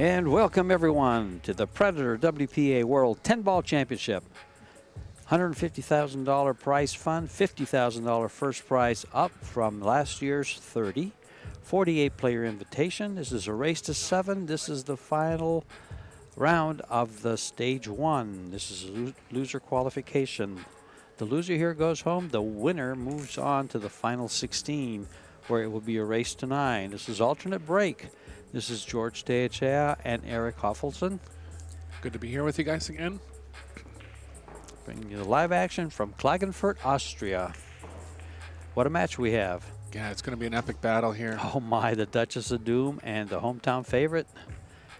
And welcome everyone to the Predator WPA World 10-Ball Championship. $150,000 prize fund, $50,000 first prize up from last year's 30. 48-player invitation. This is a race to 7. This is the final round of the stage 1. This is a loser qualification. The loser here goes home. The winner moves on to the final 16, where it will be a race to 9. This is alternate break. This is George Deachea and Eric Hoffelson. Good to be here with you guys again. Bringing you the live action from Klagenfurt, Austria. What a match we have. Yeah, it's going to be an epic battle here. Oh my, the Duchess of Doom and the hometown favorite.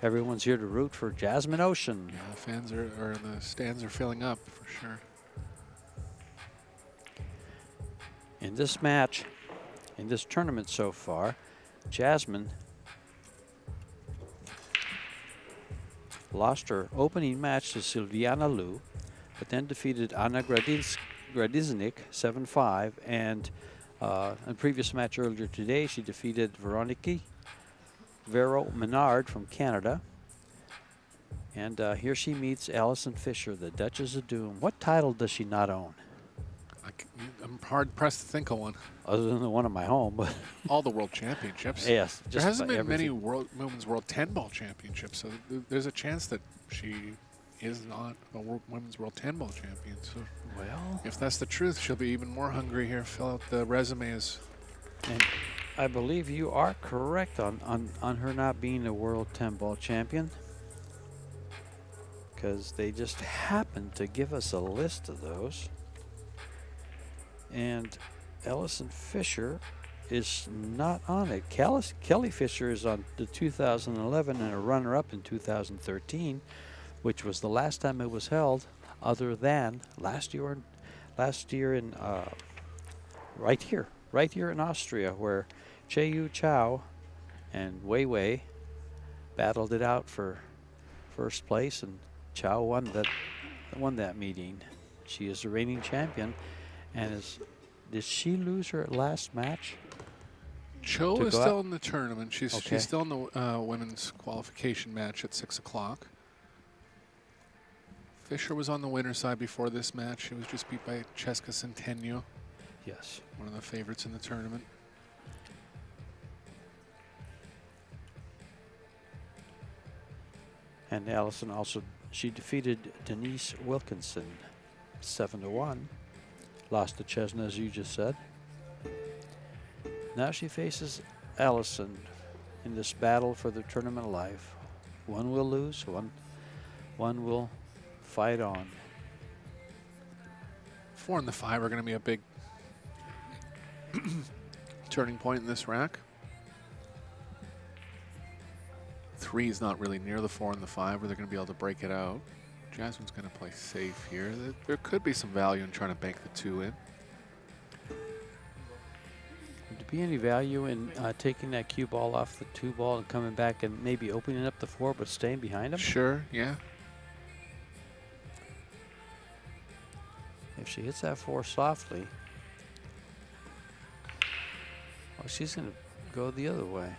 Everyone's here to root for Jasmin Ouschan. Yeah, the fans or the stands are filling up for sure. In this match, in this tournament so far, Jasmin lost her opening match to Silviana Liu, but then defeated Anna Gradiznik 7-5, and in a previous match earlier today, she defeated Veroniki Vero Menard from Canada. And here she meets Allison Fisher, the Duchess of Doom. What title does she not own? I'm hard-pressed to think of one. Other than the one at my home, but all the world championships. Yes. There hasn't been many women's world 10-ball championships, so there's a chance that she is not a women's world 10-ball champion. So, well, if that's the truth, she'll be even more hungry here. Fill out the resumes. And I believe you are correct on her not being a world 10-ball champion, because they just happened to give us a list of those. And Allison Fisher is not on it. Kelly Fisher is on the 2011 and a runner-up in 2013, which was the last time it was held, other than last year in right here in Austria, where Che-Yu Chao and Wei Wei battled it out for first place, and Chao won that meeting. She is the reigning champion. And did she lose her last match? Cho is still in the tournament. She's still in the women's qualification match at 6 o'clock. Fisher was on the winner's side before this match. She was just beat by Cheska Centennial. Yes. One of the favorites in the tournament. And Allison also, she defeated Denise Wilkinson 7-1. Lost to Chesna, as you just said. Now she faces Allison in this battle for the tournament life. One will lose, one will fight on. 4 and the 5 are going to be a big turning point in this rack. 3 is not really near the 4 and the 5 where they're going to be able to break it out. Jasmin's going to play safe here. There could be some value in trying to bank the 2 in. Would there be any value in taking that cue ball off the 2 ball and coming back and maybe opening up the 4 but staying behind him? Sure, yeah. If she hits that 4 softly, well, she's going to go the other way.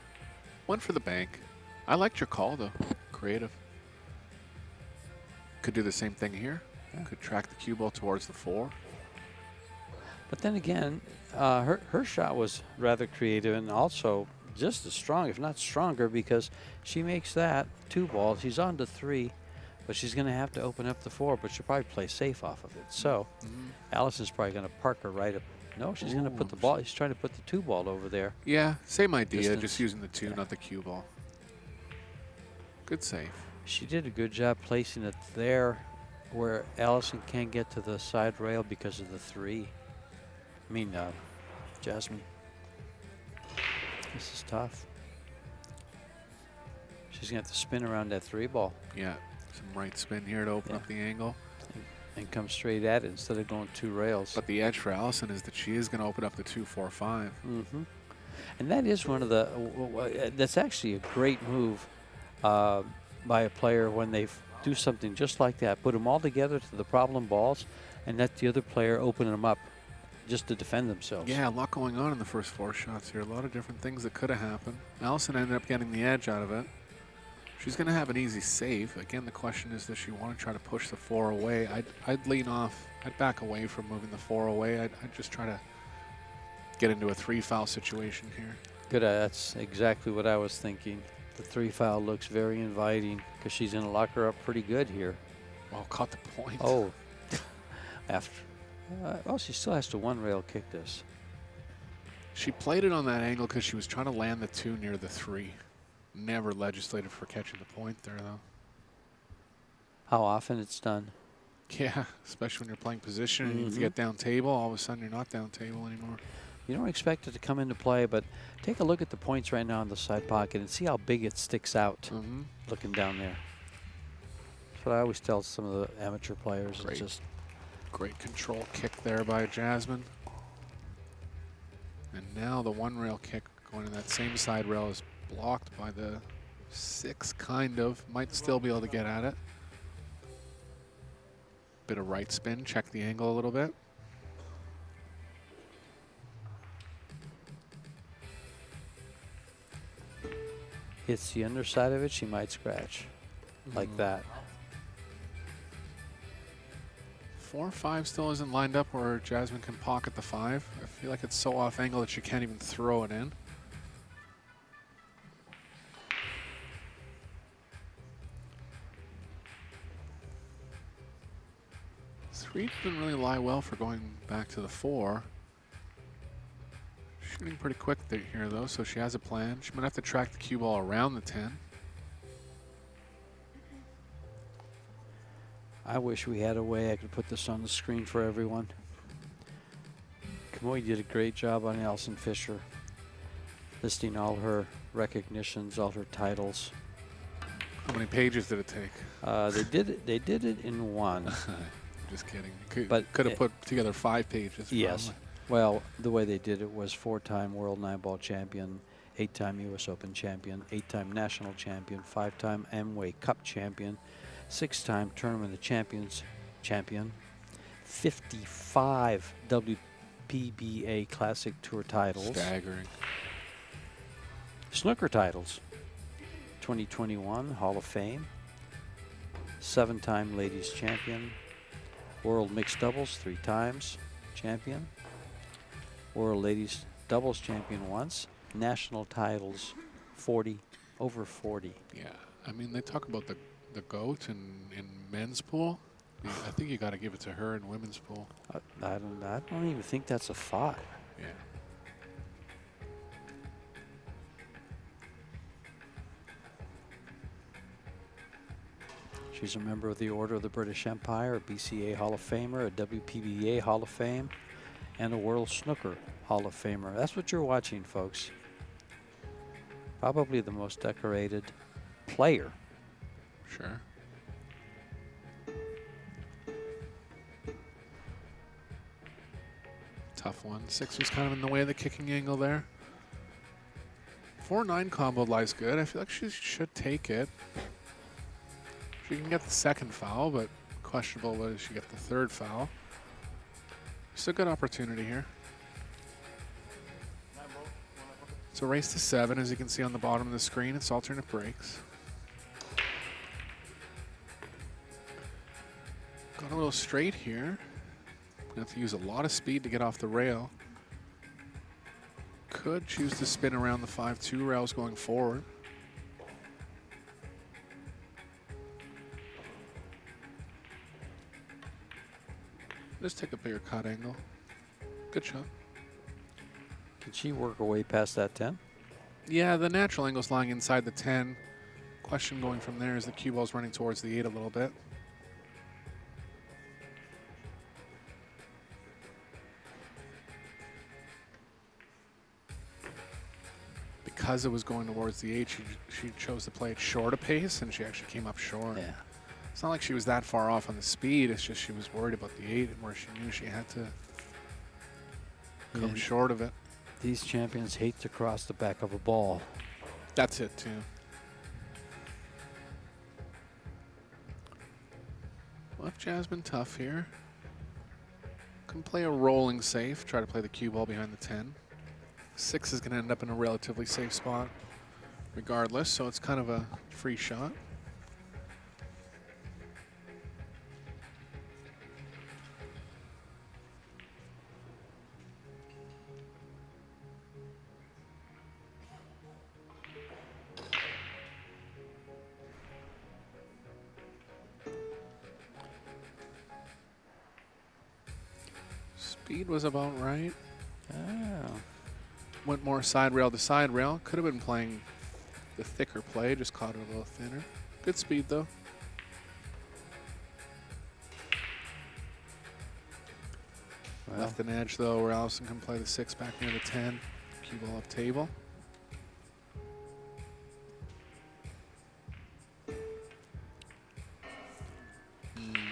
One for the bank. I liked your call, though. Creative. Could do the same thing here. Yeah. Could track the cue ball towards the 4. But then again, her shot was rather creative and also just as strong, if not stronger, because she makes that 2 ball. She's on to 3, but she's going to have to open up the 4, but she'll probably play safe off of it. So Allison's probably going to park her right up. No, she's going to put the ball. She's trying to put the 2 ball over there. Yeah, same idea, distance. Just using the 2, not the cue ball. Good save. She did a good job placing it there where Allison can't get to the side rail because of the 3. I mean, Jasmin. This is tough. She's going to have to spin around that 3 ball. Yeah, some right spin here to open up the angle. And come straight at it instead of going 2 rails. But the edge for Allison is that she is going to open up the 2, 4, 5. And that is one of the, that's actually a great move by a player when they do something just like that. Put them all together to the problem balls and let the other player open them up just to defend themselves. Yeah, a lot going on in the first 4 shots here. A lot of different things that could have happened. Allison ended up getting the edge out of it. She's going to have an easy save. Again, the question is, does she want to try to push the 4 away? I'd lean off. I'd back away from moving the 4 away. I'd just try to get into a 3-foul situation here. Good. That's exactly what I was thinking. The 3-foul looks very inviting because she's going to lock her up pretty good here. Well, caught the point. Oh, after. Well, she still has to 1-rail kick this. She played it on that angle because she was trying to land the 2 near the 3. Never legislated for catching the point there, though. How often it's done? Yeah, especially when you're playing position and you get down table, all of a sudden you're not down table anymore. You don't expect it to come into play, but take a look at the points right now in the side pocket and see how big it sticks out looking down there. That's what I always tell some of the amateur players. Great. It's just great control kick there by Jasmin. And now the 1-rail kick going to that same side rail is blocked by the 6, kind of. Might still be able to get at it. Bit of right spin, check the angle a little bit. hits the underside of it, she might scratch like that. 4-5 still isn't lined up where Jasmin can pocket the 5. I feel like it's so off angle that she can't even throw it in. Three didn't really lie well for going back to the 4. Shooting pretty quick here though, so she has a plan. She might have to track the cue ball around the 10. I wish we had a way I could put this on the screen for everyone. Kamui did a great job on Allison Fisher, listing all her recognitions, all her titles. How many pages did it take? They did it in one. Just kidding. Could have put together 5 pages. Yes. Probably. Well, the way they did it was 4-time World 9-ball champion, 8-time U.S. Open champion, 8-time national champion, 5-time Amway Cup champion, 6-time Tournament of Champions champion, 55 WPBA Classic Tour titles. Staggering. Snooker titles. 2021 Hall of Fame. 7-time Ladies Champion. World Mixed Doubles 3 times champion. World Ladies Doubles champion once. National titles 40, over 40. Yeah, I mean, they talk about the GOAT in men's pool. I think you got to give it to her in women's pool. I don't even think that's a thought. Yeah. She's a member of the Order of the British Empire, a BCA Hall of Famer, a WPBA Hall of Fame, and a World Snooker Hall of Famer. That's what you're watching, folks. Probably the most decorated player. Sure. Tough one. 6 was kind of in the way of the kicking angle there. 4-9 combo lies good. I feel like she should take it. She can get the 2nd foul, but questionable whether she get the 3rd foul. It's a good opportunity here. It's a race to 7, as you can see on the bottom of the screen. It's alternate breaks. Got a little straight here. Gonna have to use a lot of speed to get off the rail. Could choose to spin around the 5-2 rails going forward. Just take a bigger cut angle. Good shot. Can she work her way past that 10? Yeah, the natural angle's lying inside the 10. Question going from there is the cue ball's running towards the 8 a little bit. Because it was going towards the 8, she chose to play it short a pace, and she actually came up short. Yeah. It's not like she was that far off on the speed. It's just she was worried about the 8, where she knew she had to come short of it. These champions hate to cross the back of a ball. That's it, too. Left Jasmin tough here. Can play a rolling safe. Try to play the cue ball behind the 10. 6 is going to end up in a relatively safe spot. regardless, so it's kind of a free shot. Speed was about right. Oh. Went more side rail to side rail. Could have been playing the thicker play, just caught it a little thinner. Good speed though. Well. Left an edge though where Allison can play the 6 back near the 10. Cue ball up table.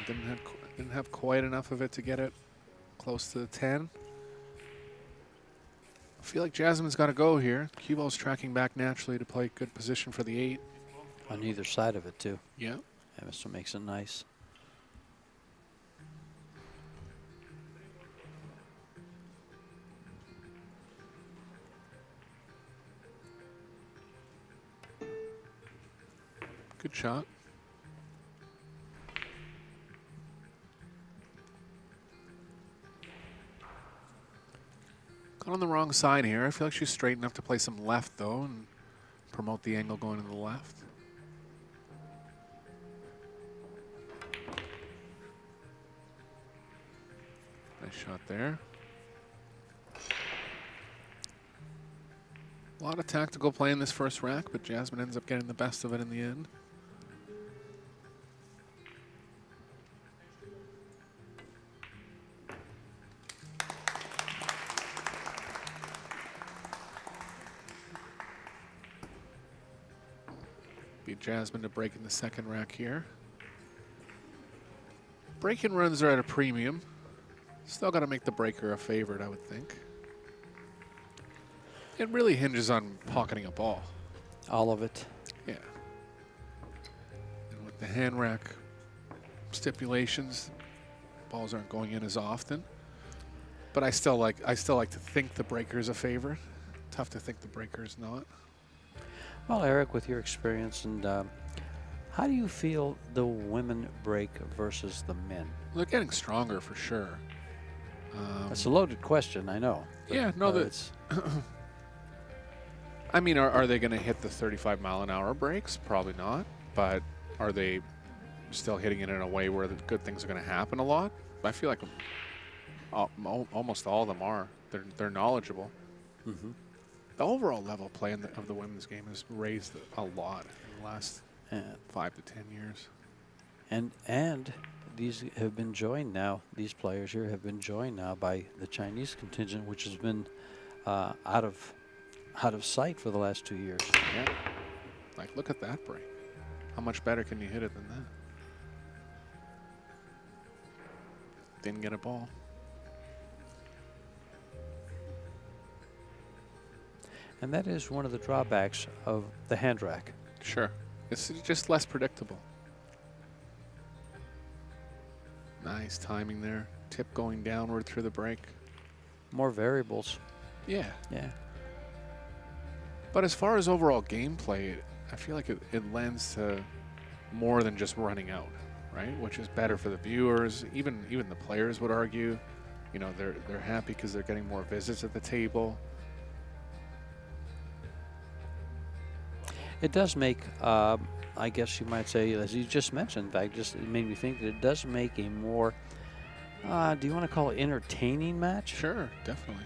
Didn't have quite enough of it to get it close to the 10. I feel like Jasmine's got to go here. Cue ball's tracking back naturally to play good position for the 8. On either side of it, too. Yeah. That's what makes it nice. Good shot. Got on the wrong side here. I feel like she's straight enough to play some left, though, and promote the angle going to the left. Nice shot there. A lot of tactical play in this first rack, but Jasmin ends up getting the best of it in the end. Beat Jasmin to break in the second rack here. Break-in runs are at a premium. Still got to make the breaker a favorite, I would think. It really hinges on pocketing a ball. All of it. Yeah. And with the hand rack stipulations, balls aren't going in as often. But I still like to think the breaker is a favorite. Tough to think the breaker is not. Well, Eric, with your experience, and how do you feel the women break versus the men? They're getting stronger for sure. That's a loaded question, I know. Yeah, no, it's I mean, are they going to hit the 35-mile-an-hour breaks? Probably not. But are they still hitting it in a way where the good things are going to happen a lot? I feel like almost all of them are. They're knowledgeable. Mm-hmm. The overall level play of the women's game has raised a lot in the last 5 to 10 years. And these have been joined now. These players here have been joined now by the Chinese contingent, which has been out of sight for the last 2 years. Yeah. Like, look at that break. How much better can you hit it than that? Didn't get a ball. And that is one of the drawbacks of the hand rack. Sure. It's just less predictable. Nice timing there. Tip going downward through the break. More variables. Yeah. Yeah. But as far as overall gameplay, I feel like it lends to more than just running out, right? Which is better for the viewers. Even the players would argue, you know, they're happy because they're getting more visits at the table. It does make, I guess you might say, as you just mentioned, in fact, it made me think that it does make a more, do you want to call it entertaining match? Sure, definitely.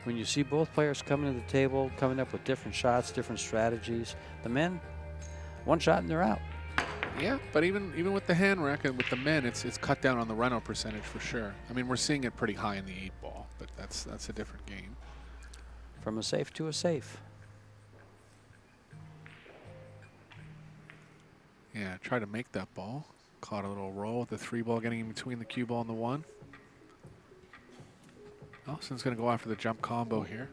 When you see both players coming to the table, coming up with different shots, different strategies. The men, one shot and they're out. Yeah, but even with the hand rack and with the men, it's cut down on the run-out percentage for sure. I mean, we're seeing it pretty high in the 8-ball, but that's a different game. From a safe to a safe. Yeah, try to make that ball. Caught a little roll with the 3-ball getting in between the cue ball and the 1. Allison's going to go after the jump combo here.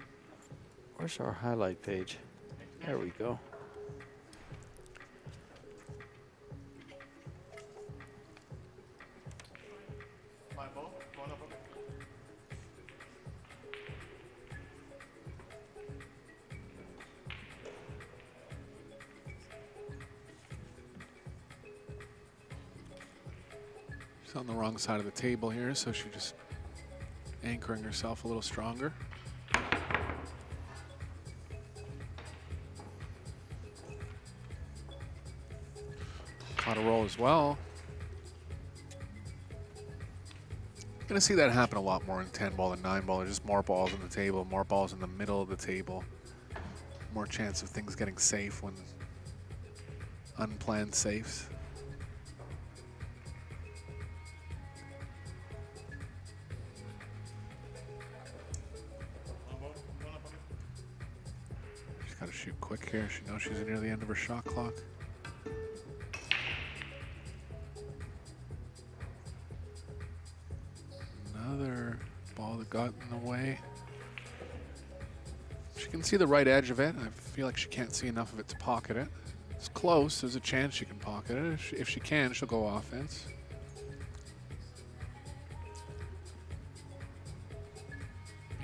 Where's our highlight page? There we go. on the wrong side of the table here, so she's just anchoring herself a little stronger. Caught a roll as well. Gonna see that happen a lot more in 10 ball than 9 ball. There's just more balls on the table, more balls in the middle of the table. More chance of things getting safe when unplanned safes. She's got to shoot quick here. She knows she's near the end of her shot clock. Another ball that got in the way. She can see the right edge of it. I feel like she can't see enough of it to pocket it. It's close. There's a chance she can pocket it. If she can, she'll go offense.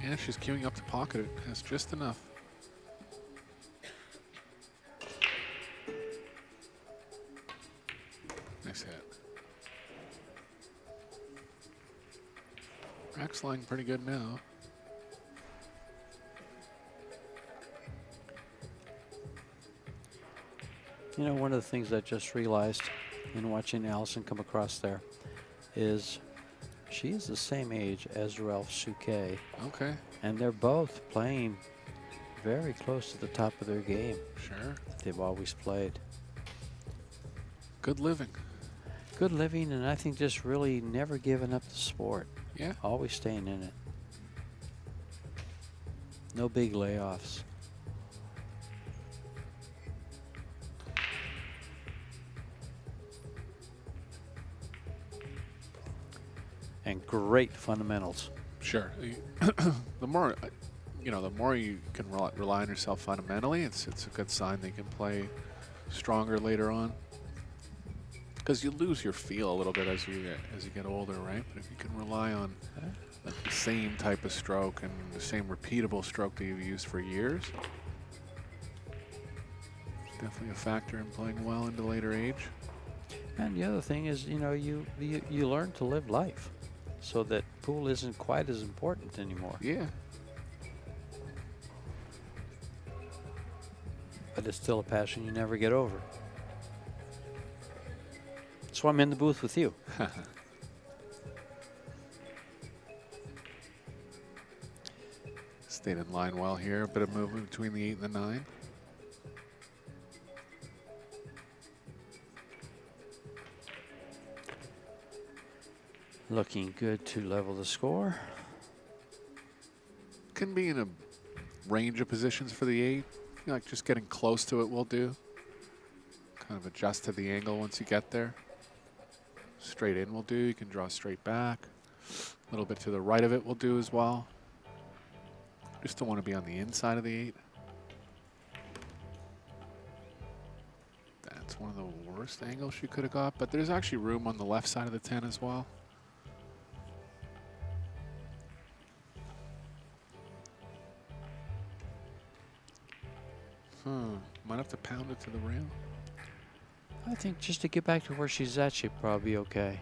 Yeah, she's queuing up to pocket it. Has just enough. Nice hit. Rack's lying pretty good now. You know, one of the things I just realized in watching Allison come across there is she is the same age as Ralph Souquet. Okay. And they're both playing very close to the top of their game. Sure. They've always played. Good living. Good living, and I think just really never giving up the sport. Yeah. Always staying in it. No big layoffs. And great fundamentals. Sure. The more, the more you can rely on yourself fundamentally, it's a good sign that you can play stronger later on. Because you lose your feel a little bit as you get older, right? But if you can rely on the same type of stroke and the same repeatable stroke that you've used for years, it's definitely a factor in playing well into later age. And the other thing is, you learn to live life, so that pool isn't quite as important anymore. Yeah. But it's still a passion you never get over. That's why I'm in the booth with you. Stayed in line well here. A bit of movement between the 8 and the 9. Looking good to level the score. Can be in a range of positions for the 8. Like just getting close to it will do. Kind of adjust to the angle once you get there. Straight in will do. You can draw straight back. A little bit to the right of it will do as well. Just don't want to be on the inside of the 8. That's one of the worst angles she could have got, but there's actually room on the left side of the 10 as well. Might have to pound it to the rail. I think just to get back to where she's at, she'd probably be okay.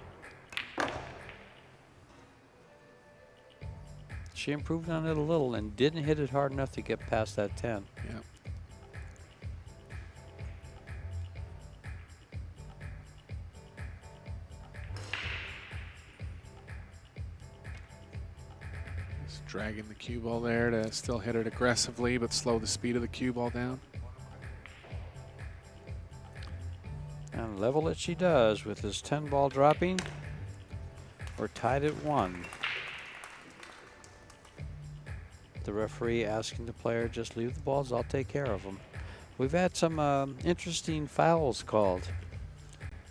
She improved on it a little and didn't hit it hard enough to get past that 10. Yeah. Just dragging the cue ball there to still hit it aggressively, but slow the speed of the cue ball down. And level it she does with this 10 ball dropping. We're tied at 1. The referee asking the player, just leave the balls, I'll take care of them. We've had some interesting fouls called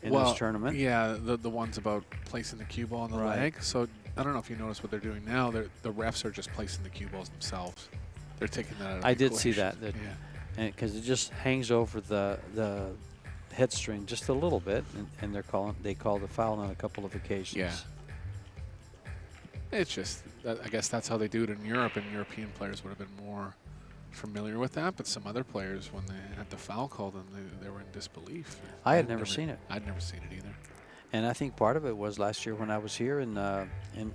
in this tournament. Yeah, the ones about placing the cue ball on the leg. So I don't know if you notice what they're doing now. The refs are just placing the cue balls themselves. They're taking that out of the did see equation. that. Yeah. Because it just hangs over the head string just a little bit, and they call the foul on a couple of occasions. Yeah. It's just, I guess that's how they do it in Europe, and European players would have been more familiar with that, but some other players, when they had the foul called, they were in disbelief. I had never seen it. I'd never seen it either. And I think part of it was last year when I was here in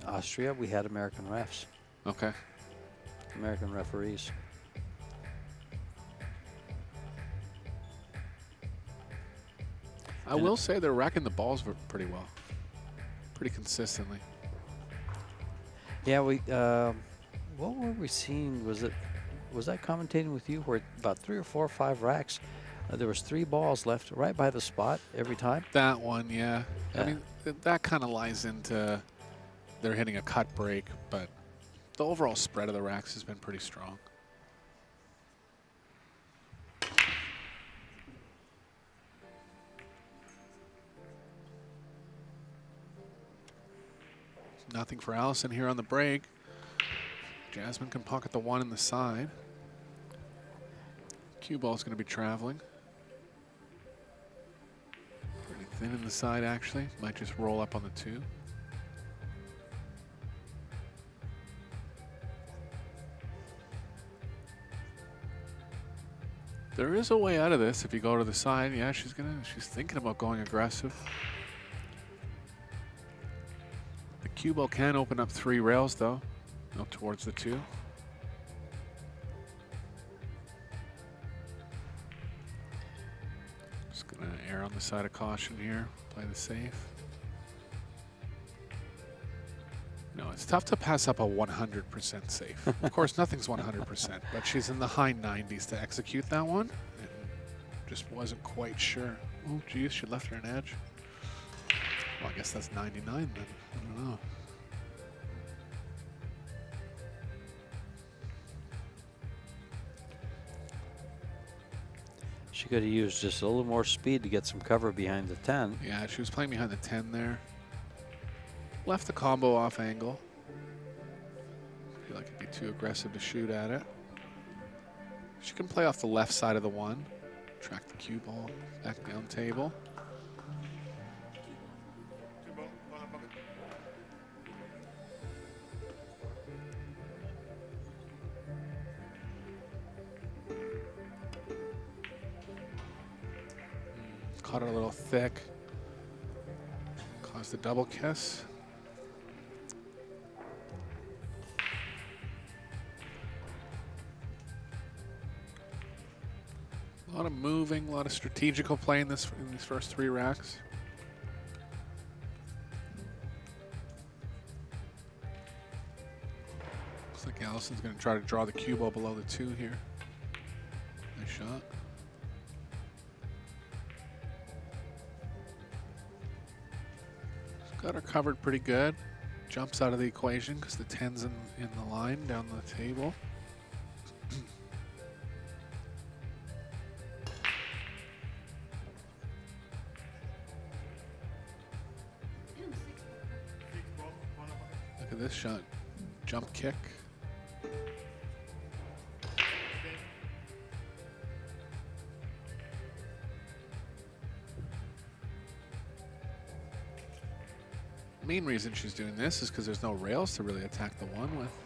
Austria, we had American refs, Okay. American referees. I will say they're racking the balls pretty well, pretty consistently. Yeah, we. What were we seeing? Was I commentating with you where about 3 or 4 or 5 racks, there was 3 balls left right by the spot every time? That one, yeah. Yeah. I mean, that kind of lies into they're hitting a cut break, but the overall spread of the racks has been pretty strong. Nothing for Allison here on the break. Jasmin can pocket the 1 in the side. Cue ball's going to be traveling. Pretty thin in the side, actually. Might just roll up on the 2. There is a way out of this if you go to the side. Yeah, she's thinking about going aggressive. The cue ball can open up 3 rails though, up towards the 2. Just gonna err on the side of caution here, play the safe. No, it's tough to pass up a 100% safe. Of course, nothing's 100%, but she's in the high 90s to execute that one. And just wasn't quite sure. Oh, geez, she left her an edge. Well, I guess that's 99 then. I don't know. She could have used just a little more speed to get some cover behind the 10. Yeah, she was playing behind the 10 there. Left the combo off angle. I feel like it'd be too aggressive to shoot at it. She can play off the left side of the 1. Track the cue ball back down table. Caught it a little thick. Caused a double kiss. A lot of moving, a lot of strategical play in these first 3 racks. Looks like Allison's going to try to draw the cue ball below the 2 here. Nice shot. She's got her covered pretty good. Jumps out of the equation because the 10's in the line down the table. Look at this shot. Jump kick. Main reason she's doing this is because there's no rails to really attack the 1 with.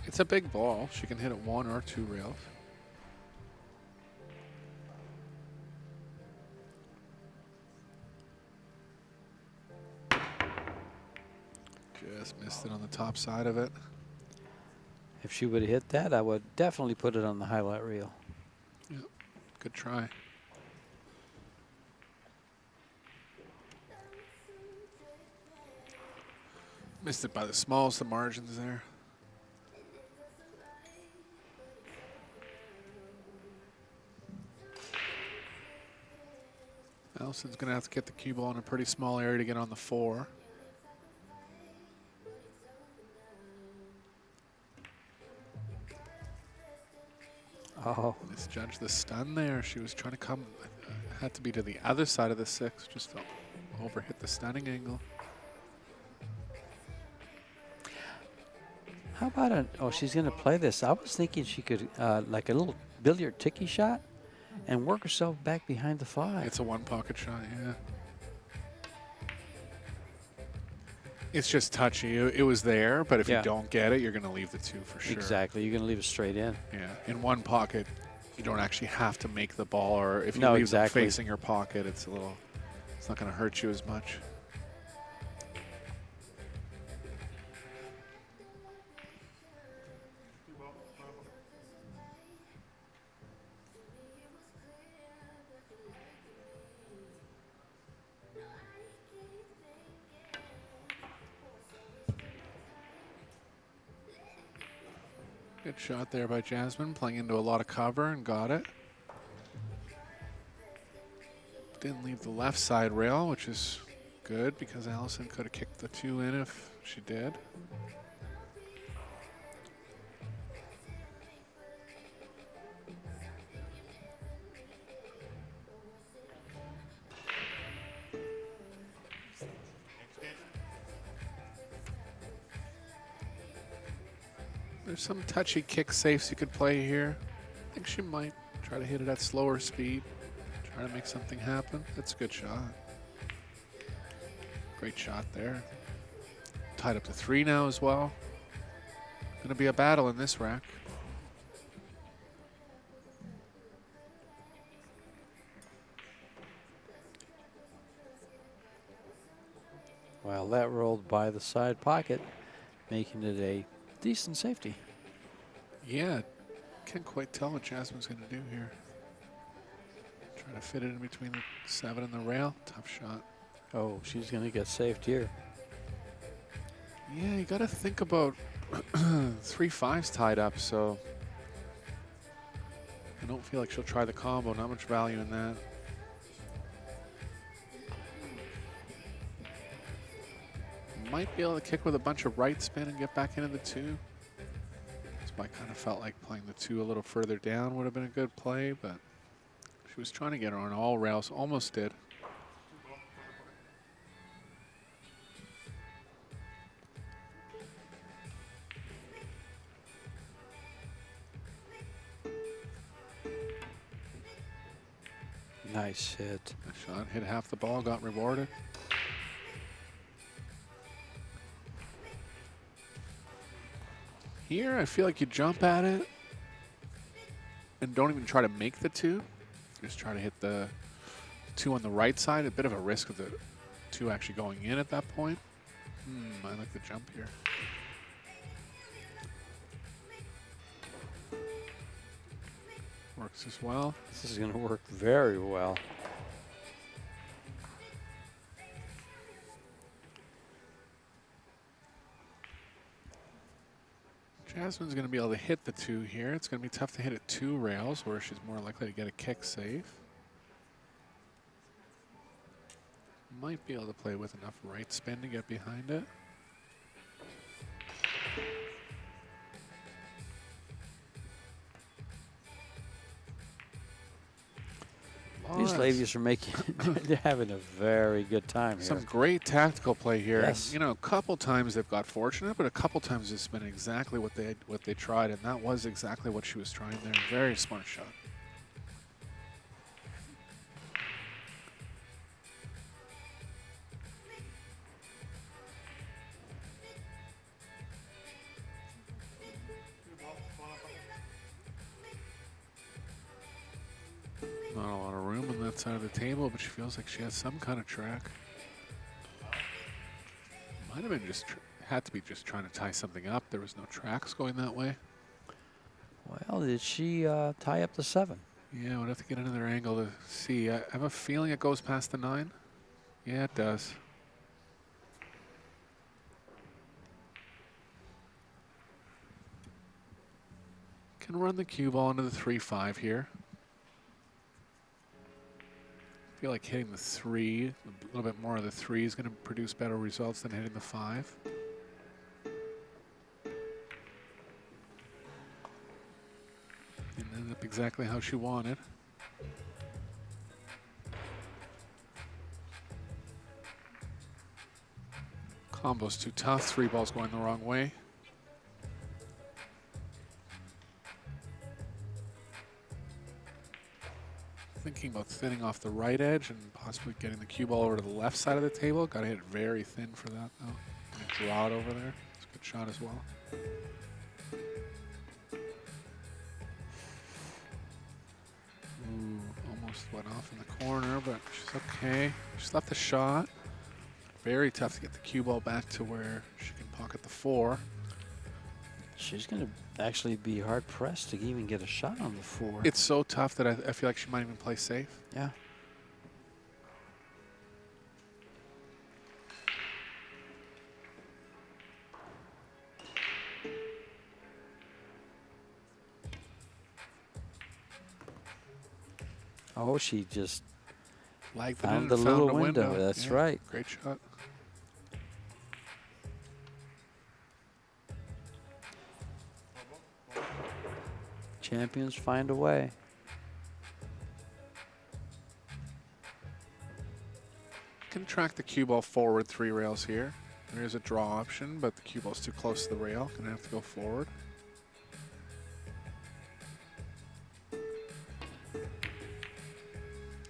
It's a big ball. She can hit it 1 or 2 rails. Just missed it on the top side of it. If she would have hit that, I would definitely put it on the highlight reel. Yep, good try. Missed it by the smalls, the margins there. Allison's going to have to get the cue ball in a pretty small area to get on the 4. Oh, Misjudged the stun there. She was trying to come, had to be to the other side of the 6. Just felt overhit the stunning angle. how about a, oh, she's going to play this. I was thinking she could, like a little billiard ticky shot and work herself back behind the 5. It's a 1 pocket shot, yeah. It's just touchy. It was there, but if you don't get it, you're going to leave the 2 for sure. Exactly. You're going to leave it straight in. Yeah. In 1 pocket, you don't actually have to make the ball, or if you leave it facing your pocket, it's It's not going to hurt you as much. Good shot there by Jasmin, playing into a lot of cover and got it. Didn't leave the left side rail, which is good because Allison could have kicked the 2 in if she did. There's some touchy kick safes you could play here. I think she might try to hit it at slower speed, try to make something happen. That's a good shot. Great shot there. Tied up to 3 now as well. Gonna be a battle in this rack. Well, that rolled by the side pocket, making it a decent safety. Yeah, can't quite tell what Jasmin's going to do here. Trying to fit it in between the 7 and the rail. Tough shot. Oh, she's going to get saved here. Yeah, you got to think about 3 5s tied up, so I don't feel like she'll try the combo. Not much value in that. Might be able to kick with a bunch of right spin and get back into the 2. So I kind of felt like playing the 2 a little further down would have been a good play, but she was trying to get her on all rails. Almost did. Nice hit. That shot hit half the ball, got rewarded. Here, I feel like you jump at it and don't even try to make the 2. Just try to hit the 2 on the right side. A bit of a risk of the 2 actually going in at that point. I like the jump here. Works as well. This is going to work very well. Jasmin's going to be able to hit the 2 here. It's going to be tough to hit at 2 rails where she's more likely to get a kick safe. Might be able to play with enough right spin to get behind it. These ladies are making, they're having a very good time here. Some great tactical play here. Yes. You know, a couple times they've got fortunate, but a couple times it's been exactly what they tried, and that was exactly what she was trying there. Very smart shot. Not a lot of room on that side of the table, but she feels like she has some kind of track. Might have been just had to be just trying to tie something up. There was no tracks going that way. Well, did she tie up the 7? Yeah, we'd have to get another angle to see. I have a feeling it goes past the 9. Yeah, it does. Can run the cue ball into the 3-5 here. I feel like hitting the 3, a little bit more of the 3 is going to produce better results than hitting the 5. And ended up exactly how she wanted. Combo's too tough, 3 balls going the wrong way. Thinking about thinning off the right edge and possibly getting the cue ball over to the left side of the table. Got to hit it very thin for that though. Gonna draw it over there. It's a good shot as well. Ooh, Almost went off in the corner, but she's okay. She's left the shot. Very tough to get the cue ball back to where she can pocket the 4. She's going to actually be hard pressed to even get a shot on the 4. It's so tough that I feel like she might even play safe. Yeah. Oh, she just Lagged it in found and the found little a window. That's Yeah, right. Great shot. Champions find a way. Can track the cue ball forward 3 rails here. There is a draw option, but the cue ball's too close to the rail. Gonna have to go forward.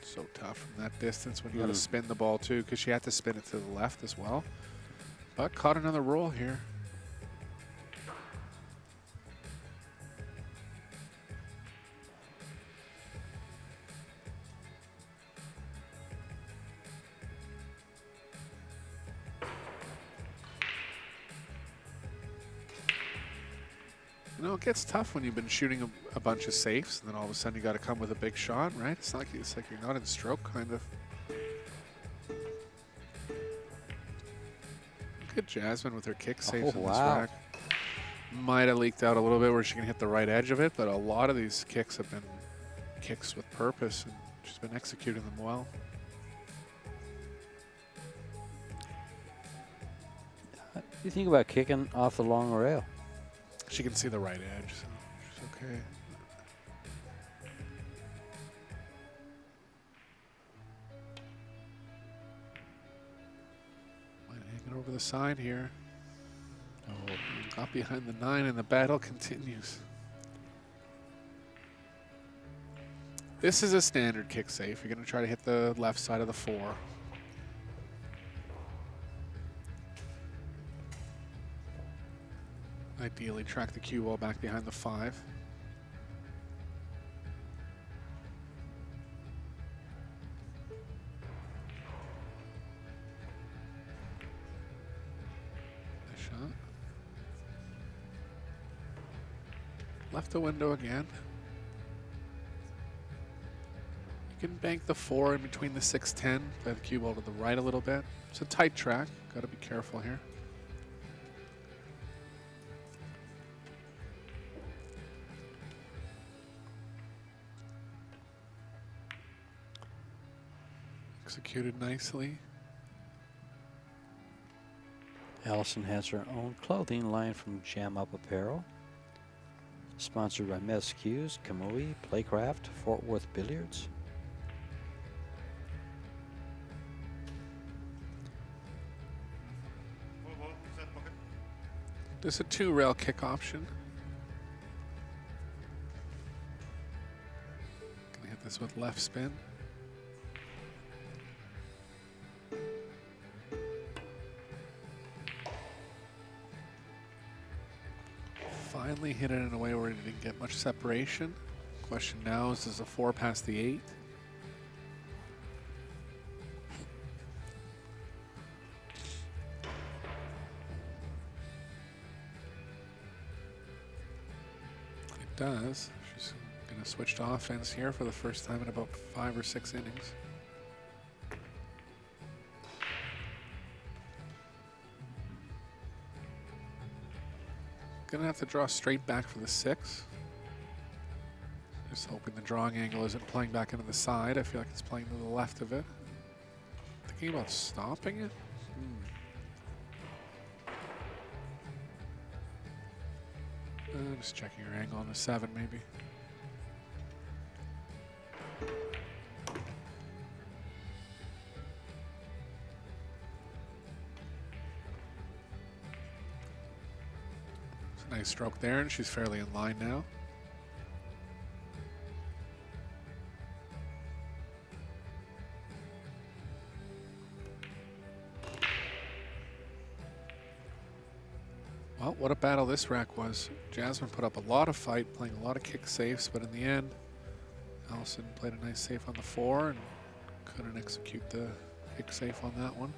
So tough from that distance when you gotta spin the ball too, because she had to spin it to the left as well. But caught another roll here. You know, it gets tough when you've been shooting a bunch of safes, and then all of a sudden you got to come with a big shot, right? It's like you're not in stroke, kind of. Look at Jasmin with her kick saves in this rack. Might have leaked out a little bit where she can hit the right edge of it, but a lot of these kicks have been kicks with purpose, and she's been executing them well. What do you think about kicking off the long rail? She can see the right edge, so she's okay. Might hang it over the side here. Oh, got behind the 9, and the battle continues. This is a standard kick safe. You're going to try to hit the left side of the 4. Ideally, track the cue ball back behind the 5. Nice shot. Left the window again. You can bank the 4 in between the 6-10, play the cue ball to the right a little bit. It's a tight track. Got to be careful here. Executed nicely. Allison has her own clothing line from Jam Up Apparel. Sponsored by Mescues, Kamui, Playcraft, Fort Worth Billiards. There's a 2-rail kick option. Gonna hit this with left spin. Finally hit it in a way where it didn't get much separation. Question now is, does the 4 pass the 8? It does. She's going to switch to offense here for the first time in about 5 or 6 innings. Gonna have to draw straight back for the 6. Just hoping the drawing angle isn't playing back into the side. I feel like it's playing to the left of it. Thinking about stopping it? Just checking your angle on the 7 maybe. Nice stroke there, and she's fairly in line now. Well, what a battle this rack was. Jasmin put up a lot of fight, playing a lot of kick safes, but in the end, Allison played a nice safe on the 4 and couldn't execute the kick safe on that one.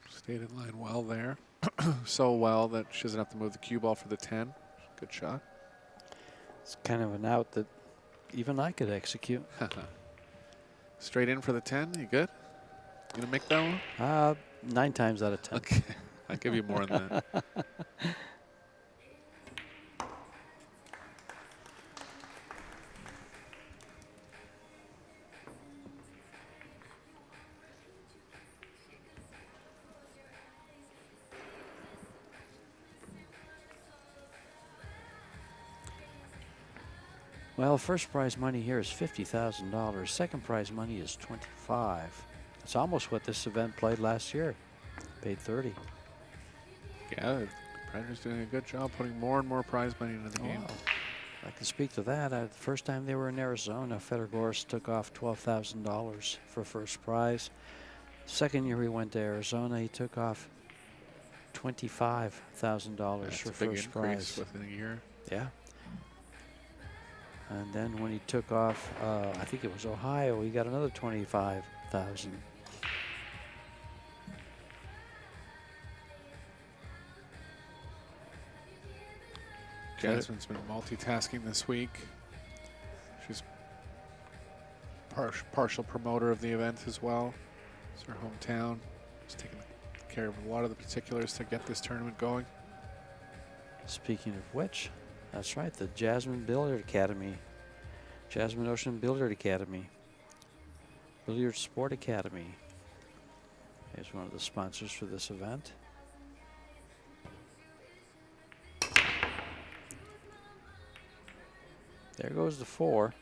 Stayed in line well there. So well that she doesn't have to move the cue ball for the 10. Good shot. It's kind of an out that even I could execute. Straight in for the 10. You good? You gonna make that one? 9 times out of 10. Okay. I'll give you more than that. Well, first prize money here is $50,000. Second prize money is $25,000. It's almost what this event played last year. Paid $30,000. Yeah, the Predators doing a good job putting more and more prize money into the game. I can speak to that. The first time they were in Arizona, Federgors took off $12,000 for first prize. Second year he went to Arizona, he took off $25,000 for first prize. Within a year. Yeah. And then when he took off, I think it was Ohio, he got another $25,000. Jasmin's been multitasking this week. She's partial promoter of the event as well. It's her hometown. She's taking care of a lot of the particulars to get this tournament going. Speaking of which, that's right, the Jasmin Billiard Academy, Jasmin Ouschan Billiard Academy, Billiard Sport Academy is one of the sponsors for this event. There goes the 4.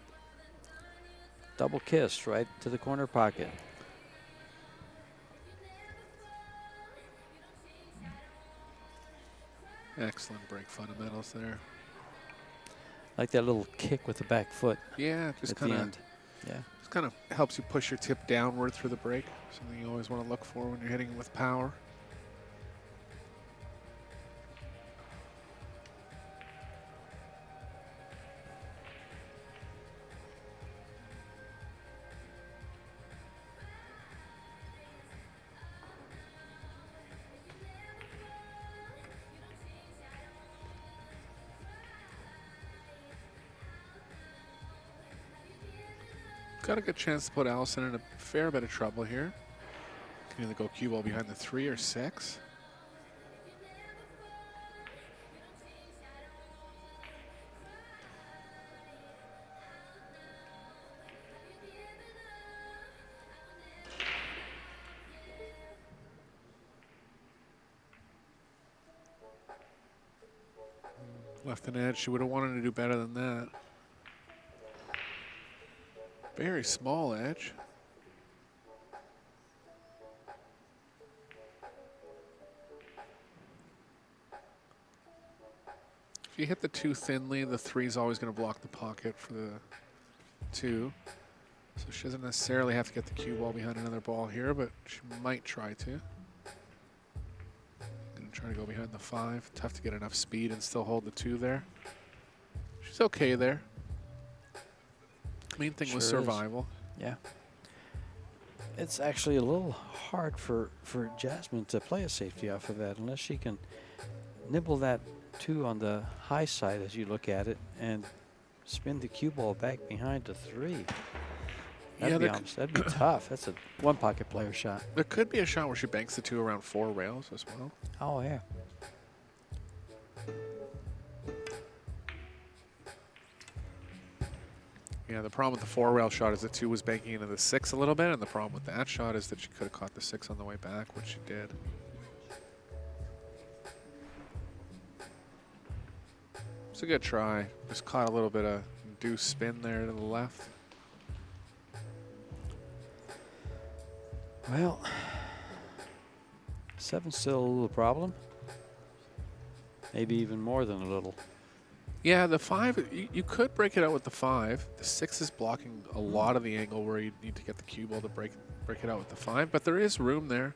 Double kiss right to the corner pocket. Excellent break fundamentals there. Like that little kick with the back foot. Yeah, just at kind the of. end. Yeah. Just kind of helps you push your tip downward through the break. Something you always want to look for when you're hitting with power. Got a good chance to put Allison in a fair bit of trouble here. Can either go cue ball behind the 3 or 6. Left an edge. She would have wanted to do better than that. Very small edge. If you hit the 2 thinly, the 3 is always going to block the pocket for the 2. So she doesn't necessarily have to get the cue ball behind another ball here, but she might try to. Going to try to go behind the 5. Tough to get enough speed and still hold the 2 there. She's okay there. Main thing was survival. Yeah. It's actually a little hard for Jasmin to play a safety off of that unless she can nibble that 2 on the high side as you look at it and spin the cue ball back behind the 3. That'd be tough. That's a one pocket player shot. There could be a shot where she banks the 2 around 4 rails as well. Oh, yeah. Yeah, the problem with the 4 rail shot is the 2 was banking into the 6 a little bit, and the problem with that shot is that she could have caught the 6 on the way back, which she did. It's a good try. Just caught a little bit of deuce spin there to the left. Well, Seven's still a little problem. Maybe even more than a little. Yeah, the 5, you could break it out with the 5. The 6 is blocking a lot of the angle where you need to get the cue ball to break it out with the 5, but there is room there.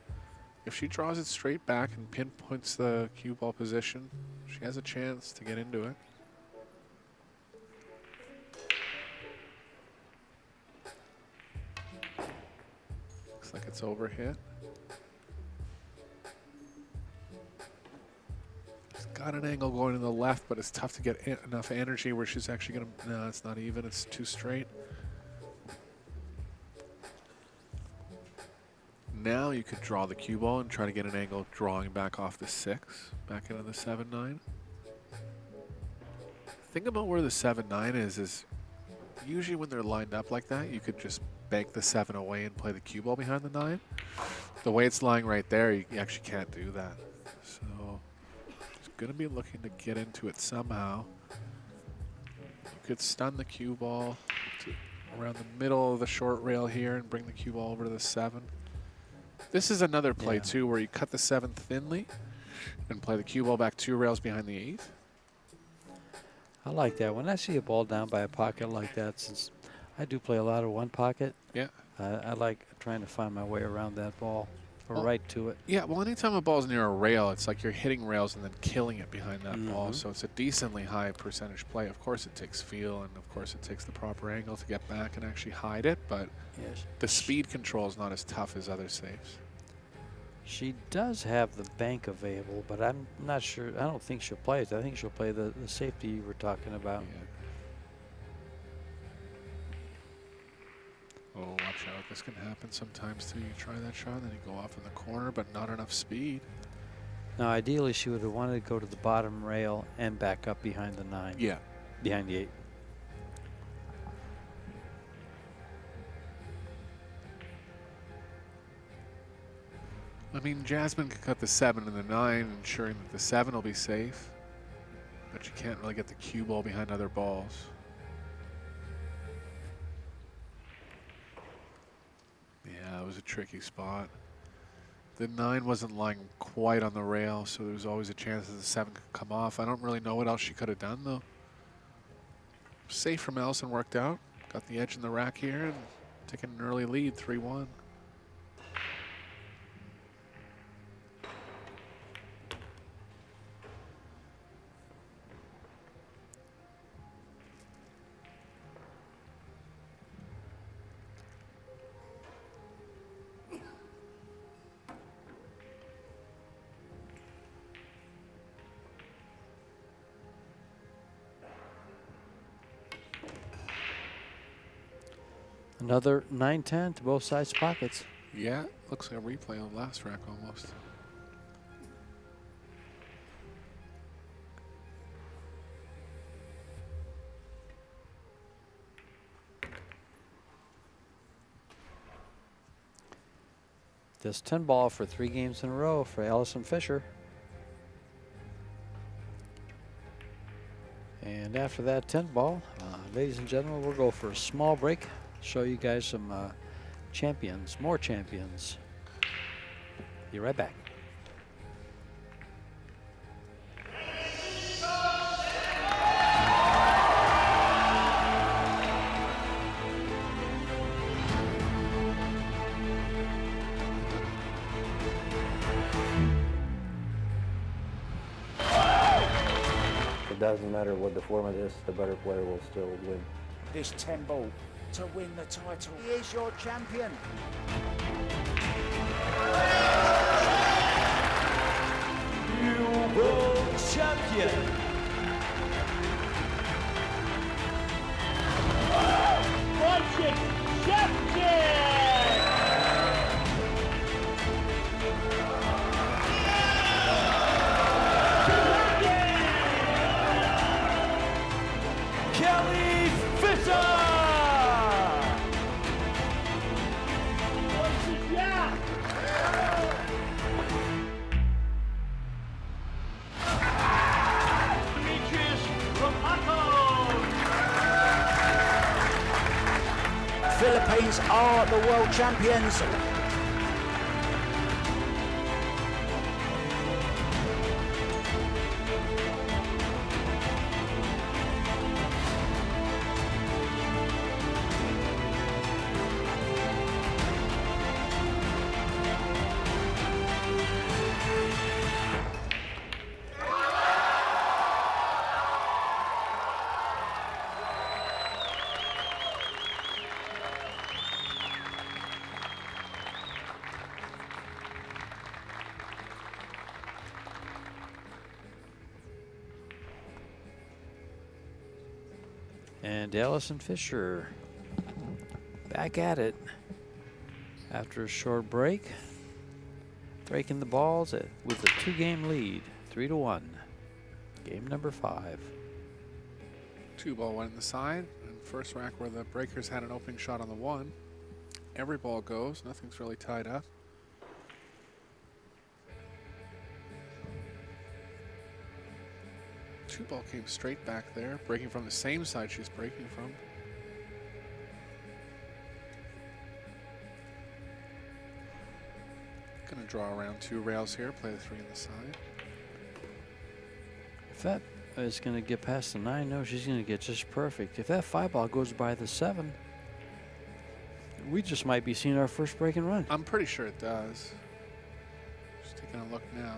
If she draws it straight back and pinpoints the cue ball position, she has a chance to get into it. Looks like it's overhit. She's got an angle going to the left, but it's tough to get enough energy where she's actually going to... No, it's not even. It's too straight. Now you could draw the cue ball and try to get an angle drawing back off the 6, back into the 7-9. Thing about where the 7-9 is usually when they're lined up like that, you could just bank the 7 away and play the cue ball behind the 9. The way it's lying right there, you actually can't do that. So it's going to be looking to get into it somehow. You could stun the cue ball to around the middle of the short rail here and bring the cue ball over to the 7. This is another play, too, where you cut the 7 thinly and play the cue ball back 2 rails behind the 8. I like that. When I see a ball down by a pocket like that, since I do play a lot of one pocket, I like trying to find my way around that ball or right to it. Yeah, well, anytime a ball's near a rail, it's like you're hitting rails and then killing it behind that ball. So it's a decently high percentage play. Of course, it takes feel, and of course, it takes the proper angle to get back and actually hide it. But the speed control is not as tough as other saves. She does have the bank available, but I'm not sure. I don't think she'll play it. I think she'll play the safety you were talking about. Oh, watch out. This can happen sometimes, too. You try that shot, then you go off in the corner, but not enough speed. Now, ideally, she would have wanted to go to the bottom rail and back up behind the 9. Yeah. Behind the 8. I mean, Jasmin can cut the 7 and the 9, ensuring that the 7 will be safe, but you can't really get the cue ball behind other balls. Yeah, it was a tricky spot. The 9 wasn't lying quite on the rail, so there was always a chance that the 7 could come off. I don't really know what else she could have done, though. Safe from Allison worked out. Got the edge in the rack here and taking an early lead, 3-1. Another 9-10 to both sides pockets. Yeah, looks like a replay of last rack almost. This 10 ball for 3 games in a row for Allison Fisher. And after that 10 ball, ladies and gentlemen, we'll go for a small break. Show you guys some champions, more champions. Be right back. It doesn't matter what the format is, the better player will still win. This 10 ball to win the title. He is your champion. New world champion. Fighting champion. Kelly Fisher. Philippines are the world champions. And Allison Fisher back at it after a short break. Breaking the balls with a 2-game lead, 3-1. Game number 5. 2-ball went in the side, and first rack where the breakers had an opening shot on the 1. Every ball goes, nothing's really tied up. Two-ball came straight back there, breaking from the same side she's breaking from. Gonna draw around 2 rails here, play the 3 on the side. If that is going to get past the 9, no, she's going to get just perfect. If that 5-ball goes by the 7, we just might be seeing our first break and run. I'm pretty sure it does. Just taking a look now.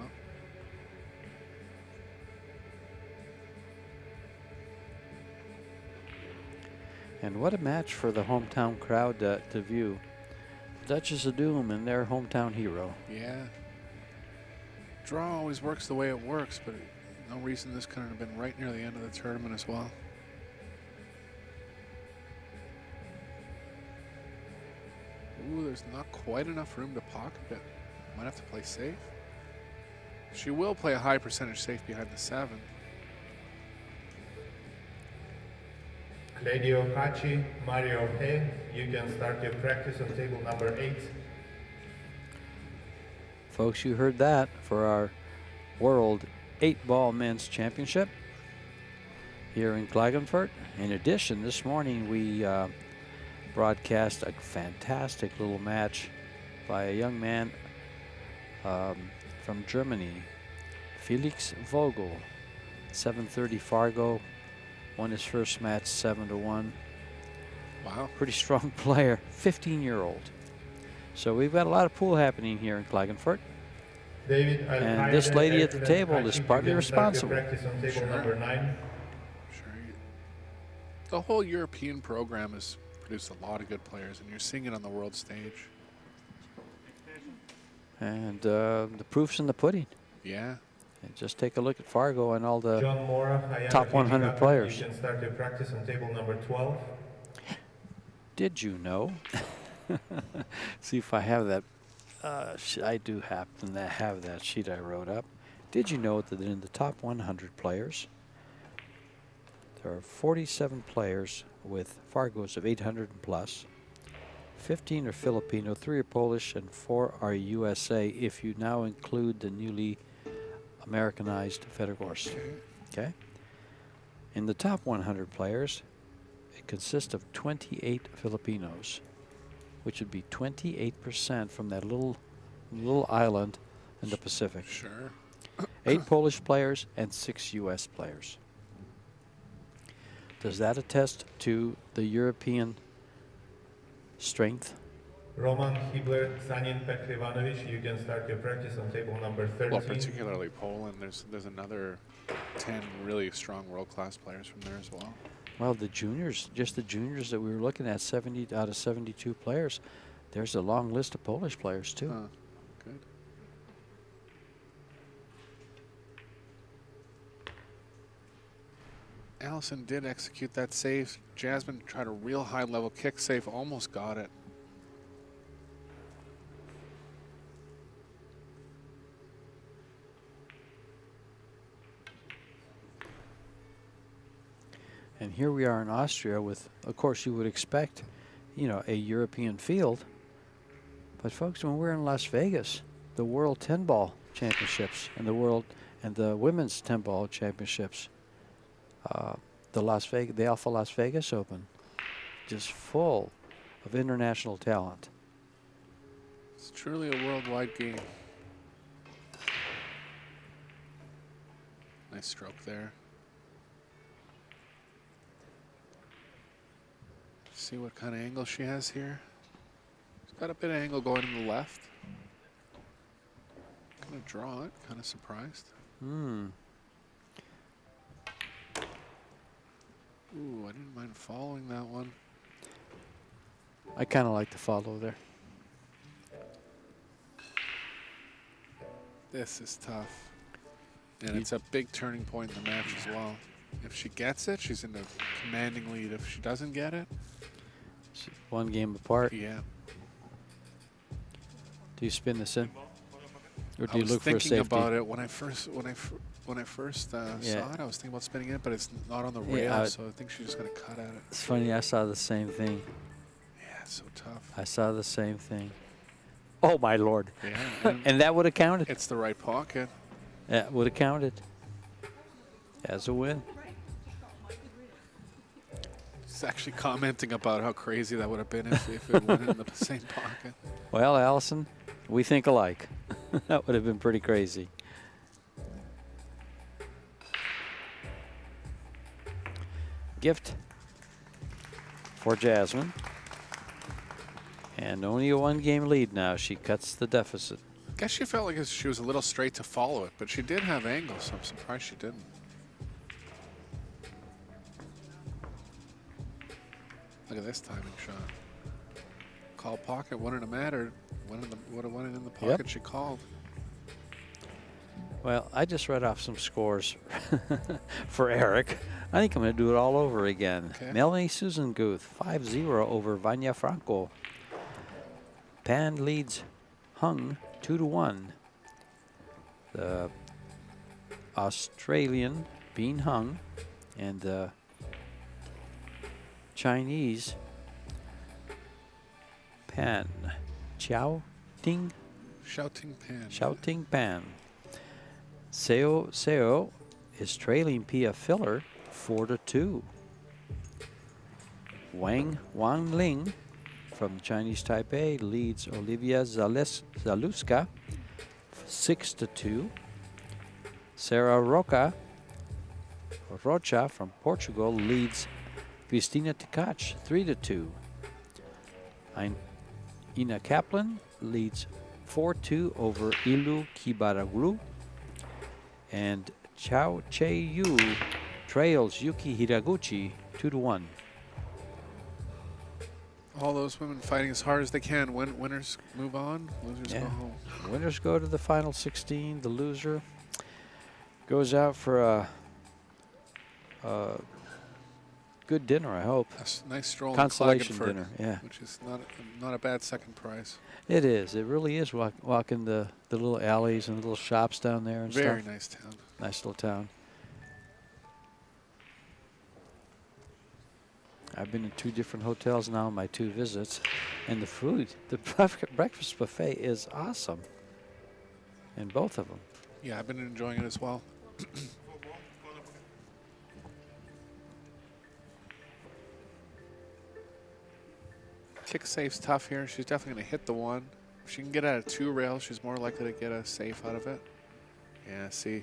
And what a match for the hometown crowd to view. Duchess of Doom and their hometown hero. Yeah. Draw always works the way it works, but no reason this couldn't have been right near the end of the tournament as well. Ooh, there's not quite enough room to pocket it. Might have to play safe. She will play a high percentage safe behind the 7. Lady Okachi, Mario He, you can start your practice on table number 8. Folks, you heard that for our World 8-ball Men's Championship here in Klagenfurt. In addition, this morning we broadcast a fantastic little match by a young man from Germany, Felix Vogel, 7:30 Fargo. Won his first match 7-1. Wow. Pretty strong player, 15-year-old. So we've got a lot of pool happening here in Klagenfurt. David, And this lady at the table is partly responsible. Practice on table Sure. number 9. Sure. The whole European program has produced a lot of good players, and you're seeing it on the world stage. And the proof's in the pudding. Yeah. And just take a look at Fargo and all the John Mora, Hayana top 100 Hijikata, players. You can start your practice on table number 12. Did you know? See if I have that. I do happen to have that sheet I wrote up. Did you know that in the top 100 players, there are 47 players with Fargos of 800 and plus. 15 are Filipino, 3 are Polish, and 4 are USA if you now include the newly Americanized Federgors. Okay? In the top 100 players, it consists of 28 Filipinos, which would be 28% from that little island in the Pacific. Sure. 8 Polish players and 6 US players. Does that attest to the European strength? Roman Hibler, Sanin Pekrivanovic, you can start your practice on table number 13. Well, particularly Poland. There's another 10 really strong world-class players from there as well. Well, the juniors, just the juniors that we were looking at, 70 out of 72 players, there's a long list of Polish players too. Huh. Good. Allison did execute that save. Jasmin tried a real high-level kick save, almost got it. And here we are in Austria with, of course, you would expect, you know, a European field. But folks, when we're in Las Vegas, the World 10-ball Championships and the Women's 10-ball Championships, the Alpha Las Vegas Open, just full of international talent. It's truly a worldwide game. Nice stroke there. See what kind of angle she has here. She's got a bit of angle going to the left. Gonna draw it, kind of surprised. Hmm. Ooh, I didn't mind following that one. I kind of like to follow there. This is tough. And it's a big turning point in the match as well. If she gets it, she's in a commanding lead. If she doesn't get it, One game apart. yeah. Do you spin this in, or do I you was look for a thinking safety? about it when I first saw it. I was thinking about spinning it, but it's not on the rail, Yeah, so I think she's just gonna cut at it. It's funny. I saw the same thing. Yeah, it's so tough. I saw the same thing. Oh my lord! Yeah, and And that would have counted. it's the right pocket. That would have counted as a win. He's actually commenting about how crazy that would have been if it went in the same pocket. Well, Allison, we think alike. That would have been pretty crazy. Gift for Jasmin. And only a one-game lead now. She cuts the deficit. I guess she felt like she was a little straight to follow it, but she did have angles, so I'm surprised she didn't. Look at this timing shot. Call pocket, wouldn't have mattered. Would have went in the pocket Yep. she called. Well, I just read off some scores for Eric. I think I'm going to do it all over again. Okay. Melanie Susan Guth, 5-0 over Vanya Franco. Pan leads Hung 2-1. The Australian Bean Hung and the Chinese Pan Chao Ting Shouting pan. Shouting Pan. Seo is trailing Pia Filler 4-2. Wang Ling from Chinese Taipei leads Olivia Zaluska 6-2. Sarah Rocha from Portugal leads Cristina Tkach 3-2. Ina Kaplan leads 4-2 over Ilu Kibaraglu. And Chao Che-yu trails Yuki Hiraguchi 2-1. All those women fighting as hard as they can. Winners move on, losers Yeah. go home. Winners go to the final 16. The loser goes out for a good dinner, I hope. Nice stroll Consolation in Klagenfurt, dinner, yeah. which is not a bad second prize. It is. It really is walking the little alleys and little shops down there and Very stuff. nice town. Nice little town. I've been in 2 different hotels now in my 2 visits, and the food, the breakfast buffet is awesome in both of them. Yeah, I've been enjoying it as well. Kick safe's tough here. She's definitely going to hit the one. If she can get out of 2 rails, she's more likely to get a safe out of it. Yeah, see.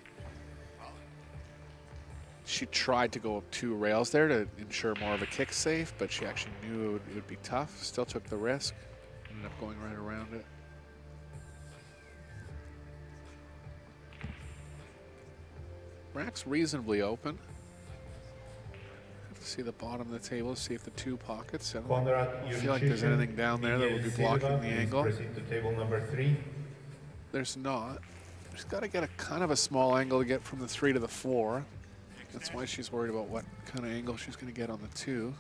She tried to go up 2 rails there to ensure more of a kick safe, but she actually knew it would be tough. Still took the risk. Ended up going right around it. Rack's reasonably open. Have to see the bottom of the table, see if the 2 pockets. I don't feel like there's anything down there that would be blocking the angle. Proceed to table number 3. There's not. She's got to get a kind of a small angle to get from the 3 to the 4. That's why she's worried about what kind of angle she's going to get on the 2.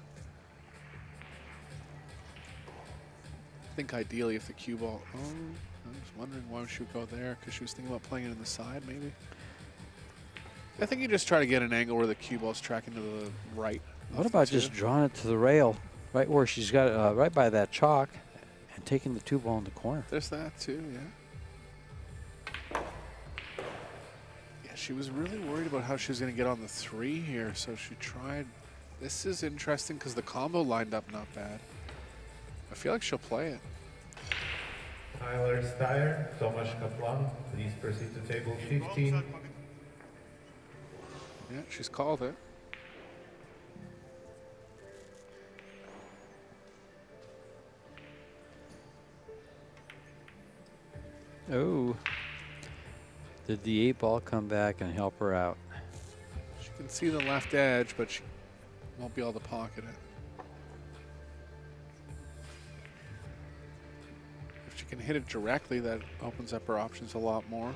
I think ideally if the cue ball... Oh, I was wondering why she would go there, because she was thinking about playing it in the side, maybe. I think you just try to get an angle where the cue ball's tracking to the right. What about just drawing it to the rail, right where she's got it, right by that chalk, and taking the 2 ball in the corner? There's that too, yeah. Yeah, she was really worried about how she was going to get on the 3 here, so she tried. This is interesting because the combo lined up not bad. I feel like she'll play it. Tyler Steyer, Tomasz Kaplan, please proceed to table 15. Yeah, she's called it. Oh. Did the 8 ball come back and help her out? She can see the left edge, but she won't be able to pocket it. If she can hit it directly, that opens up her options a lot more.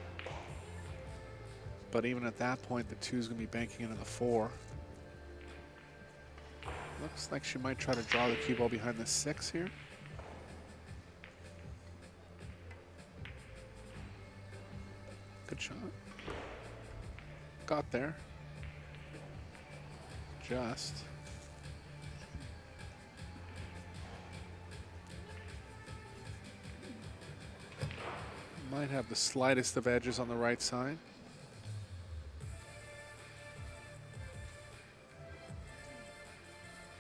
But even at that point, the 2 is going to be banking into the 4. Looks like she might try to draw the cue ball behind the 6 here. Good shot. Got there. Just. Might have the slightest of edges on the right side.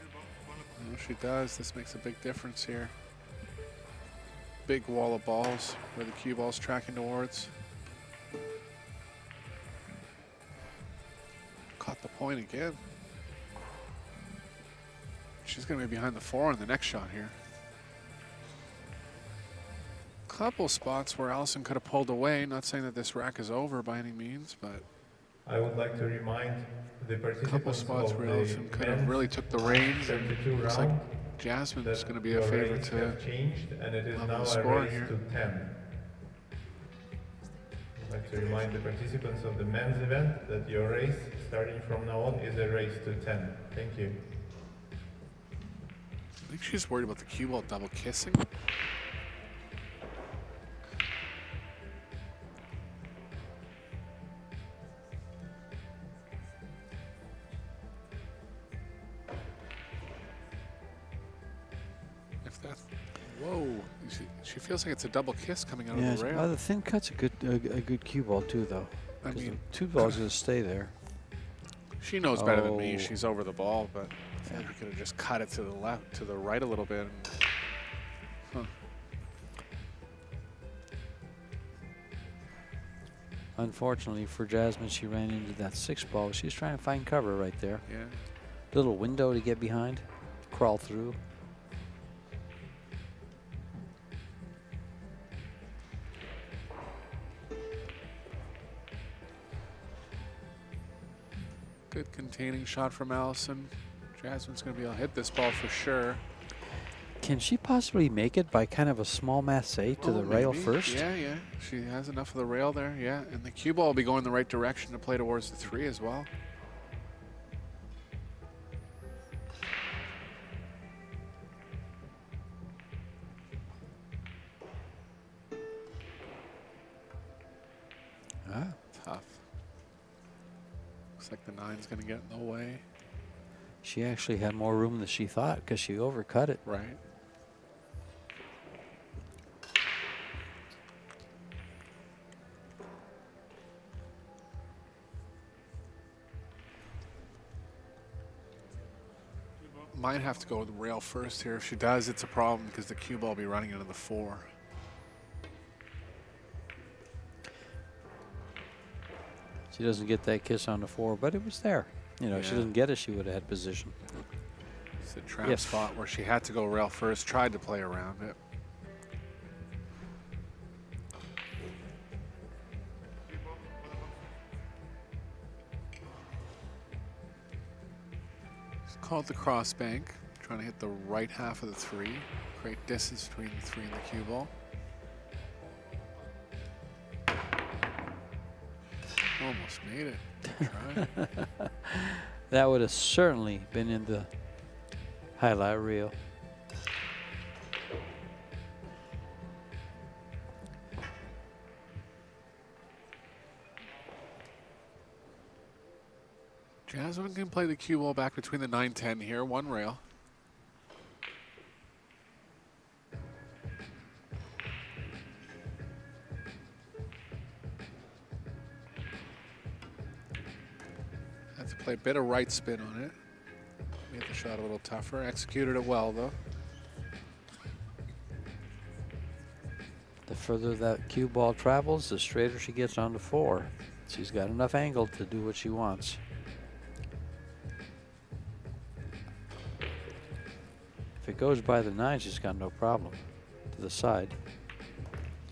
Oh, she does. This makes a big difference here. Big wall of balls where the cue ball's tracking towards. Caught the point again. She's going to be behind the 4 on the next shot here. Couple spots where Allison could have pulled away. Not saying that this rack is over by any means, but I would like to remind the couple participants spots of where the Allison could have men's really took the reins. 32 Looks like round Jasmin's that going to be a your favorite rates to have changed, and it is level now the a score race here. to 10. I'd like to remind the participants of the men's event that your race, starting from now on, is a race to 10. Thank you. I think she's worried about the cue ball double kissing. If that's, whoa, she feels like it's a double kiss coming out Yeah, of the rail. the thin cut's a good cue ball too, though. I 'Cause mean, the 2 ball's gonna stay there. she knows better than me. Oh. She's over the ball, but I feel like you could have just cut it to the left, to the right a little bit. And, Unfortunately for Jasmin, she ran into that 6 ball. She's trying to find cover right there. yeah. Little window to get behind, crawl through. Good containing shot from Allison. Jasmin's going to be able to hit this ball for sure. Can she possibly make it by kind of a small masse to Oh, the rail maybe. first? Yeah, yeah. She has enough of the rail there, yeah. And the cue ball will be going the right direction to play towards the 3 as well. Ah, Tough. Looks like the 9's going to get in the way. she actually had more room than she thought because she overcut it. Right. Might have to go with the rail first here. If she does, it's a problem because the cue ball will be running into the 4. She doesn't get that kiss on the 4, but it was there. You know, if she Yeah. didn't get it, she would have had position. It's a trap Yes. spot where she had to go rail first, tried to play around it. She's called the cross bank, trying to hit the right half of the 3, create distance between the 3 and the cue ball. Almost made it. Try. That would have certainly been in the highlight reel. Jasmin can play the cue ball back between the 9-10 here, 1 rail. Had to play a bit of right spin on it. Made the shot a little tougher. Executed it well, though. The further that cue ball travels, the straighter she gets on the 4. She's got enough angle to do what she wants. If it goes by the 9, she's got no problem. To the side.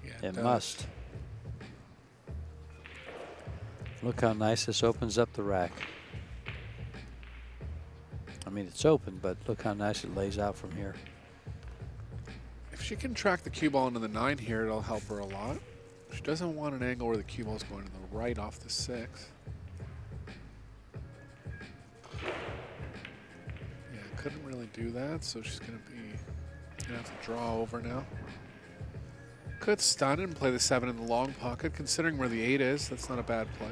Yeah, It does. must. Look how nice this opens up the rack. I mean, it's open, but look how nice it lays out from here. If she can track the cue ball into the 9 here, it'll help her a lot. She doesn't want an angle where the cue ball's going to the right off the 6. Yeah, couldn't really do that, so she's gonna have to draw over now. Could stun and play the 7 in the long pocket, considering where the 8 is. That's not a bad play.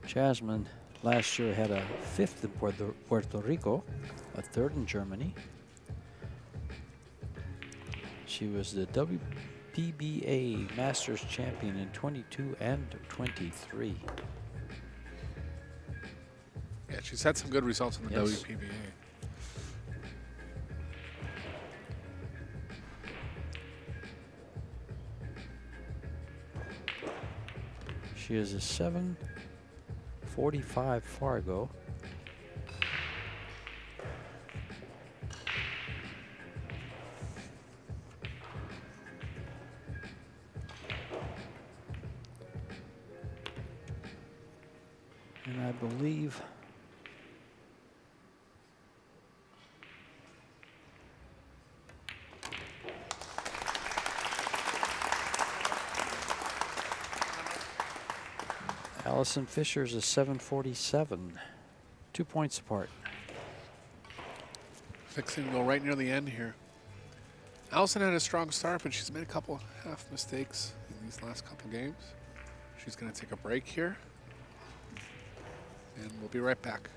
Jasmin last year had a 5th in Puerto Rico, a 3rd in Germany. She was the WPBA Masters champion in 22 and 23. Yeah, she's had some good results in the Yes. WPBA. She is a 745 Fargo. And I believe Allison Fisher's a 747, 2 points apart. Fixing to go right near the end here. Allison had a strong start, but she's made a couple half mistakes in these last couple games. She's going to take a break here, and we'll be right back.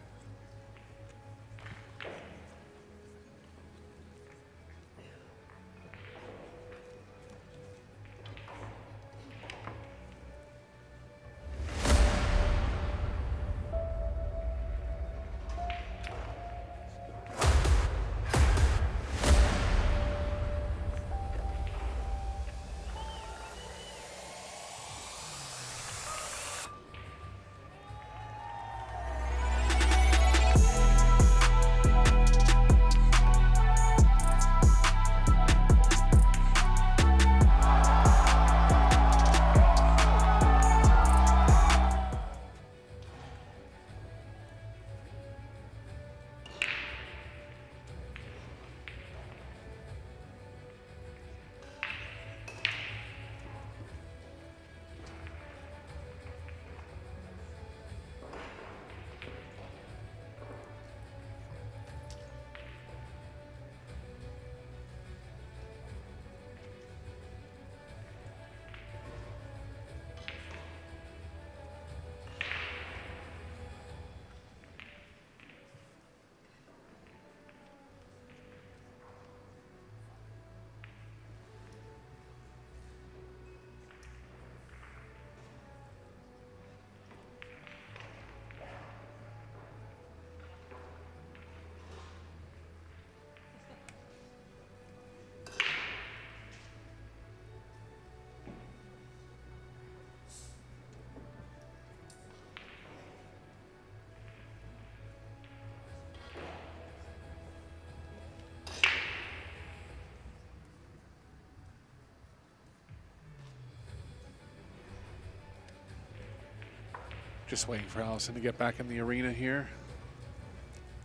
Just waiting for Allison to get back in the arena here.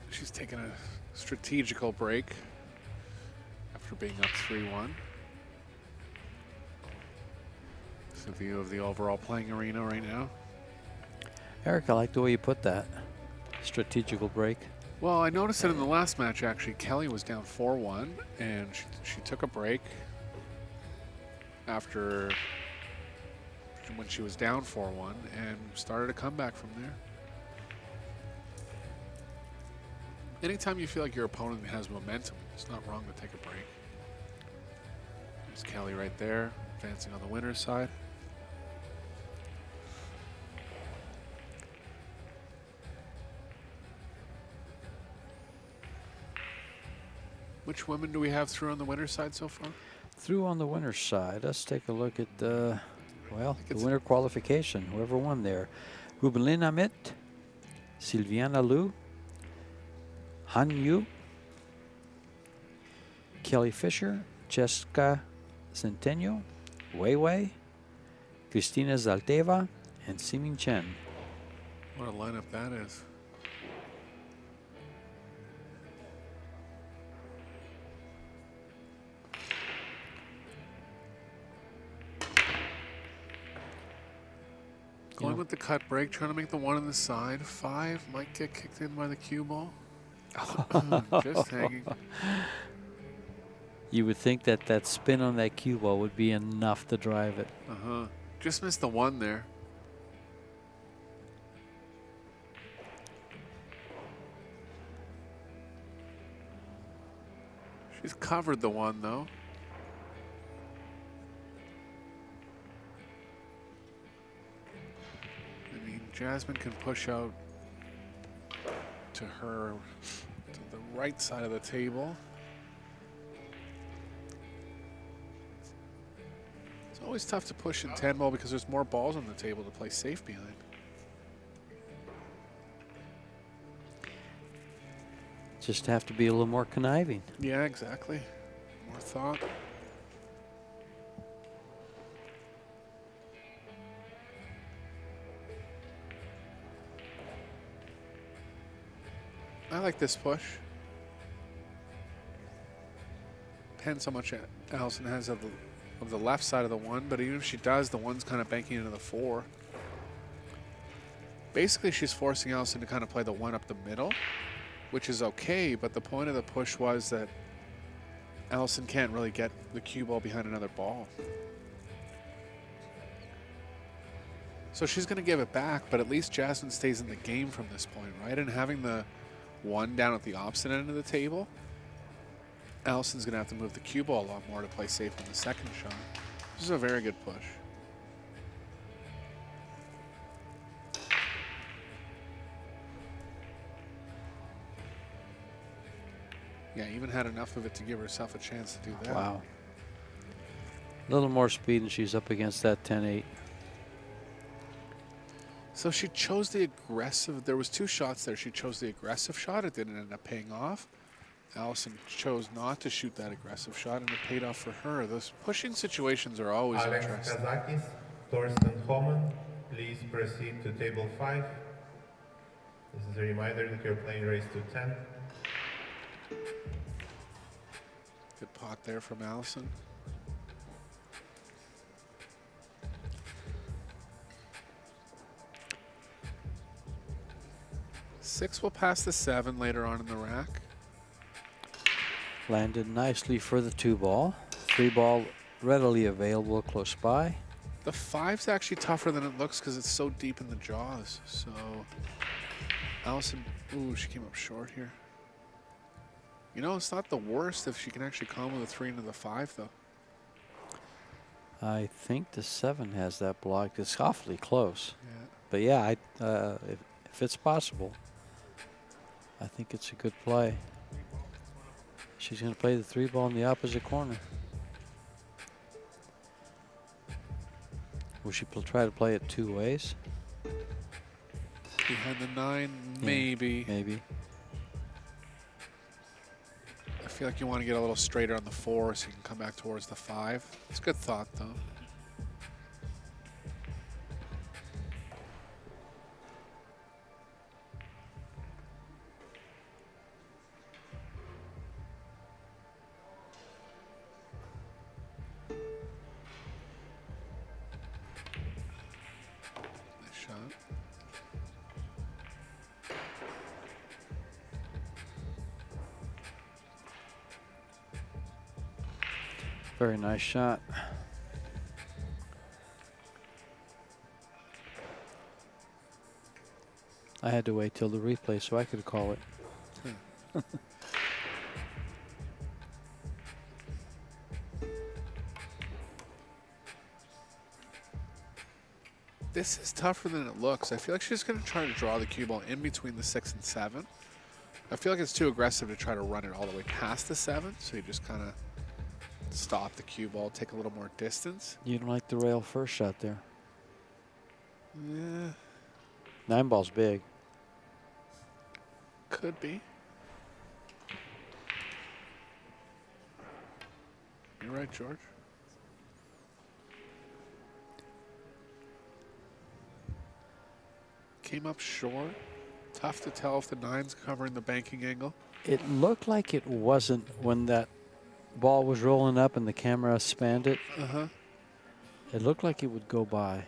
She's taking a strategical break after being up 3-1. It's a view of the overall playing arena right now. Eric, I like the way you put that. Strategical break. Well, I noticed that in the last match, actually, Kelly was down 4-1, and she took a break after when she was down 4-1 and started a comeback from there. Anytime you feel like your opponent has momentum, it's not wrong to take a break. There's Kelly right there, advancing on the winner's side. Which women do we have through on the winner's side so far? Through on the winner's side, let's take a look at the winner qualification, whoever won there. Rubelin Amit, Sylviana Liu, Han Yu, Kelly Fisher, Jessica Centeno, Wei Wei, Cristina Zalteva, and Siming Chen. What a lineup that is. with the cut break, trying to make the 1 on the side. 5 might get kicked in by the cue ball. Just hanging. You would think that that spin on that cue ball would be enough to drive it. Just missed the 1 there. She's covered the 1 though. I mean, Jasmin can push out to her, to the right side of the table. It's always tough to push in 10 ball because there's more balls on the table to play safe behind. Just have to be a little more conniving. Yeah, exactly. More thought. I like this push. Depends how much Allison has of the left side of the 1, but even if she does, the 1's kind of banking into the 4. Basically, she's forcing Allison to kind of play the 1 up the middle, which is okay, but the point of the push was that Allison can't really get the cue ball behind another ball. So she's going to give it back, but at least Jasmin stays in the game from this point, right? And having the 1 down at the opposite end of the table, Allison's going to have to move the cue ball a lot more to play safe on the second shot. This is a very good push. Yeah, even had enough of it to give herself a chance to do that. Wow. A little more speed and she's up against that 10-8. So she chose the aggressive. There was 2 shots there. She chose the aggressive shot. It didn't end up paying off. Allison chose not to shoot that aggressive shot, and it paid off for her. Those pushing situations are always Alex interesting. Kazakis, Torsten Homan, please proceed to table 5. This is a reminder that you're playing race to 10. Good pot there from Allison. Six will pass the 7 later on in the rack. Landed nicely for the 2 ball. 3 ball readily available close by. The 5's actually tougher than it looks because it's so deep in the jaws. So Allison, ooh, she came up short here. You know, it's not the worst if she can actually combo the 3 into the 5, though. I think the 7 has that blocked. It's awfully close. Yeah. But yeah, if it's possible, I think it's a good play. She's going to play the 3 ball in the opposite corner. Will she try to play it 2 ways? Behind the 9, maybe. Yeah, maybe. I feel like you want to get a little straighter on the 4 so you can come back towards the 5. It's a good thought, though. Nice shot. Very nice shot. I had to wait till the replay so I could call it. This is tougher than it looks. I feel like she's going to try to draw the cue ball in between the 6 and 7. I feel like it's too aggressive to try to run it all the way past the 7, so you just kind of stop the cue ball, take a little more distance. You don't like the rail first shot there. Yeah, 9 ball's big. could be. You're right, George. Came up short. Tough to tell if the 9's covering the banking angle. It looked like it wasn't when that ball was rolling up and the camera spanned it. Uh-huh. It looked like it would go by.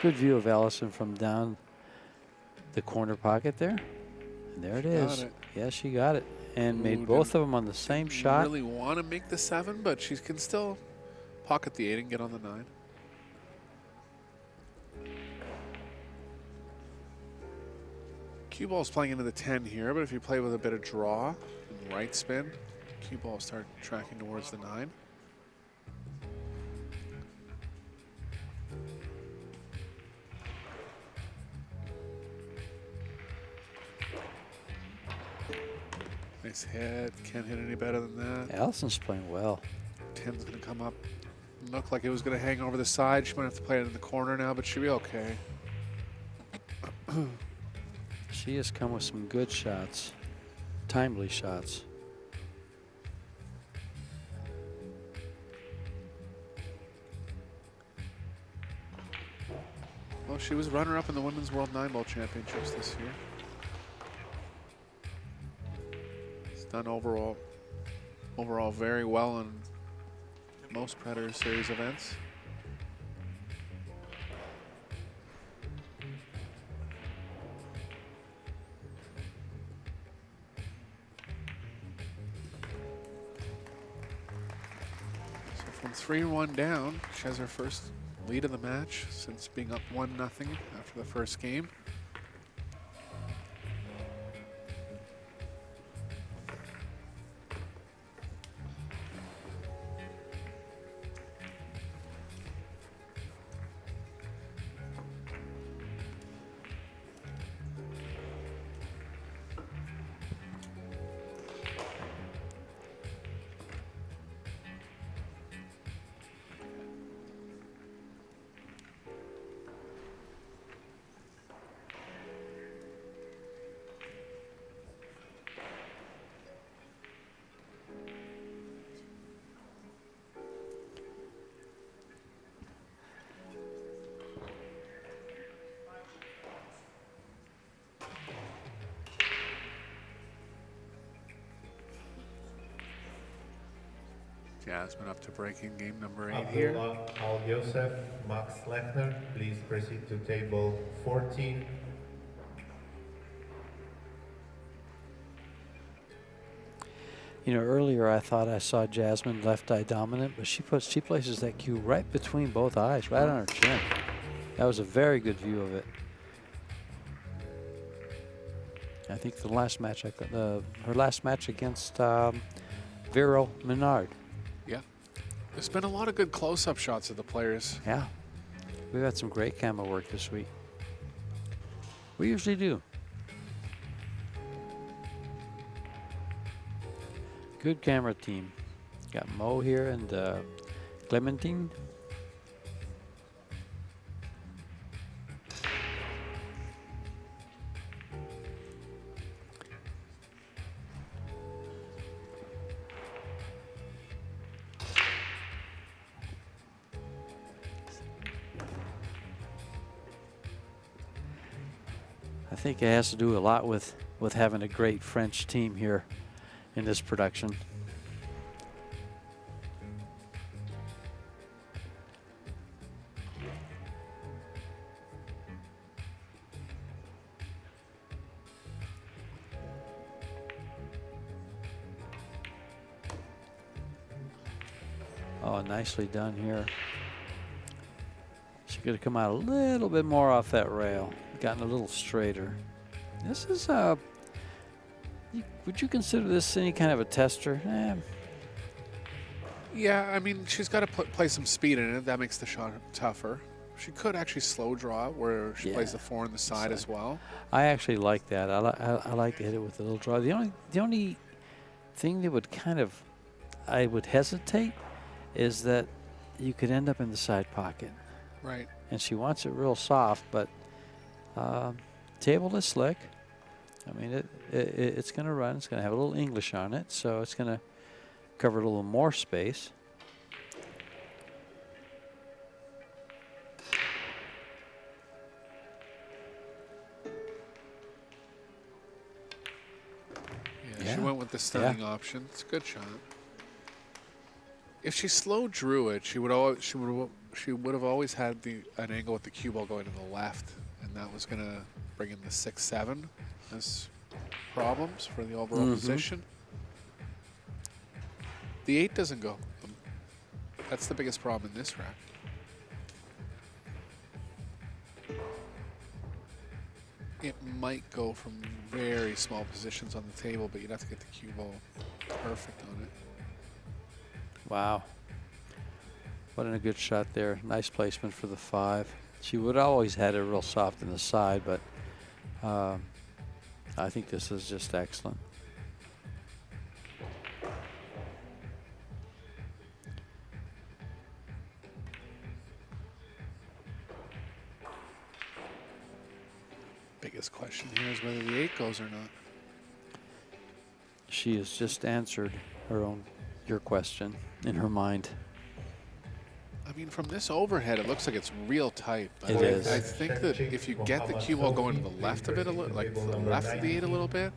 Good view of Allison from down the corner pocket there. And there it Got is. it. Yeah, she got it. And made Ooh, both didn't- of them on the same didn't shot. Really want to make the 7, but she can still pocket the 8 and get on the 9. Cue ball's playing into the 10 here, but if you play with a bit of draw and right spin, cue ball start tracking towards the 9. Nice hit. Can't hit any better than that. Allison's playing well. 10's going to come up. Looked like it was going to hang over the side. She might have to play it in the corner now, but she'll be okay. She has come with some good shots, timely shots. Well, she was runner-up in the Women's World 9-Ball Championships this year. It's done overall very well in most Predator Series events. So from 3-1 down, she has her first lead of the match since being up 1-0 after the first game. Jasmin up to breaking game number 8 here. Abdullah Al-Yosef, Max Lechner, please proceed to table 14. You know, earlier I thought I saw Jasmin left eye dominant, but she places that cue right between both eyes, right on her chin. That was a very good view of it. I think the last match, her last match against Vero Menard. Yeah. There's been a lot of good close-up shots of the players. Yeah, we've had some great camera work this week. We usually do. Good camera team. Got Mo here and Clementine. I think it has to do a lot with having a great French team here in this production. Oh, nicely done here. She could have come out a little bit more off that rail, gotten a little straighter. This is would you consider this any kind of a tester? Yeah, I mean, she's got to play some speed in it. That makes the shot tougher. She could actually slow draw it where she plays the 4 on the side as well. I actually like that. I like to hit it with a little draw. The only thing that would I would hesitate is that you could end up in the side pocket. Right. And she wants it real soft, but table is slick. I mean, it's going to run. It's going to have a little English on it, so it's going to cover a little more space. Yeah, she went with the stunning option. It's a good shot. If she slow drew it, she would she would have always had an angle with the cue ball going to the left, and that was going to bring in the 6-7 as problems for the overall position. The 8 doesn't go. That's the biggest problem in this rack. It might go from very small positions on the table, but you'd have to get the cue ball perfect on it. Wow. What a good shot there. Nice placement for the 5. She would always had it real soft in the side, but I think this is just excellent. Biggest question here is whether the 8 goes or not. She has just answered your question in her mind. I mean, from this overhead, it looks like it's real tight. But It is. I think that if you get the cue ball going to the left of it a little, like to the left of the 8 a little bit,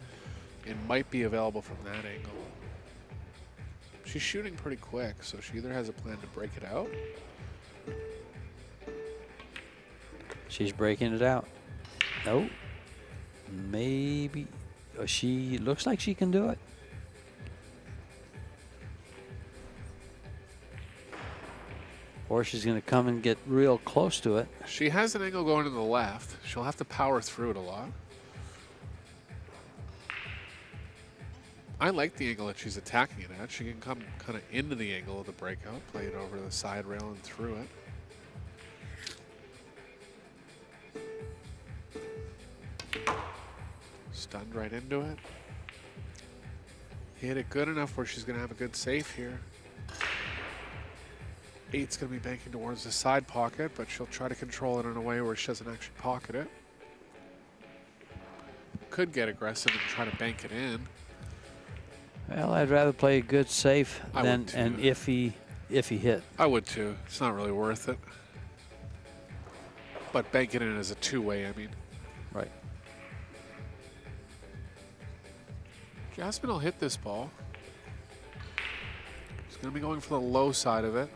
it might be available from that angle. She's shooting pretty quick, so she either has a plan to break it out. She's breaking it out. Nope. Maybe. She looks like she can do it. Or she's going to come and get real close to it. She has an angle going to the left. She'll have to power through it a lot. I like the angle that she's attacking it at. She can come kind of into the angle of the breakout, play it over the side rail and through it. Stunned right into it. Hit it good enough where she's going to have a good safe here. 8's going to be banking towards the side pocket, but she'll try to control it in a way where she doesn't actually pocket it. Could get aggressive and try to bank it in. Well, I'd rather play a good safe I than would too. an iffy hit. I would too. It's not really worth it. But bank it in as a two-way, I mean. Right. Jasmin will hit this ball. She's going to be going for the low side of it.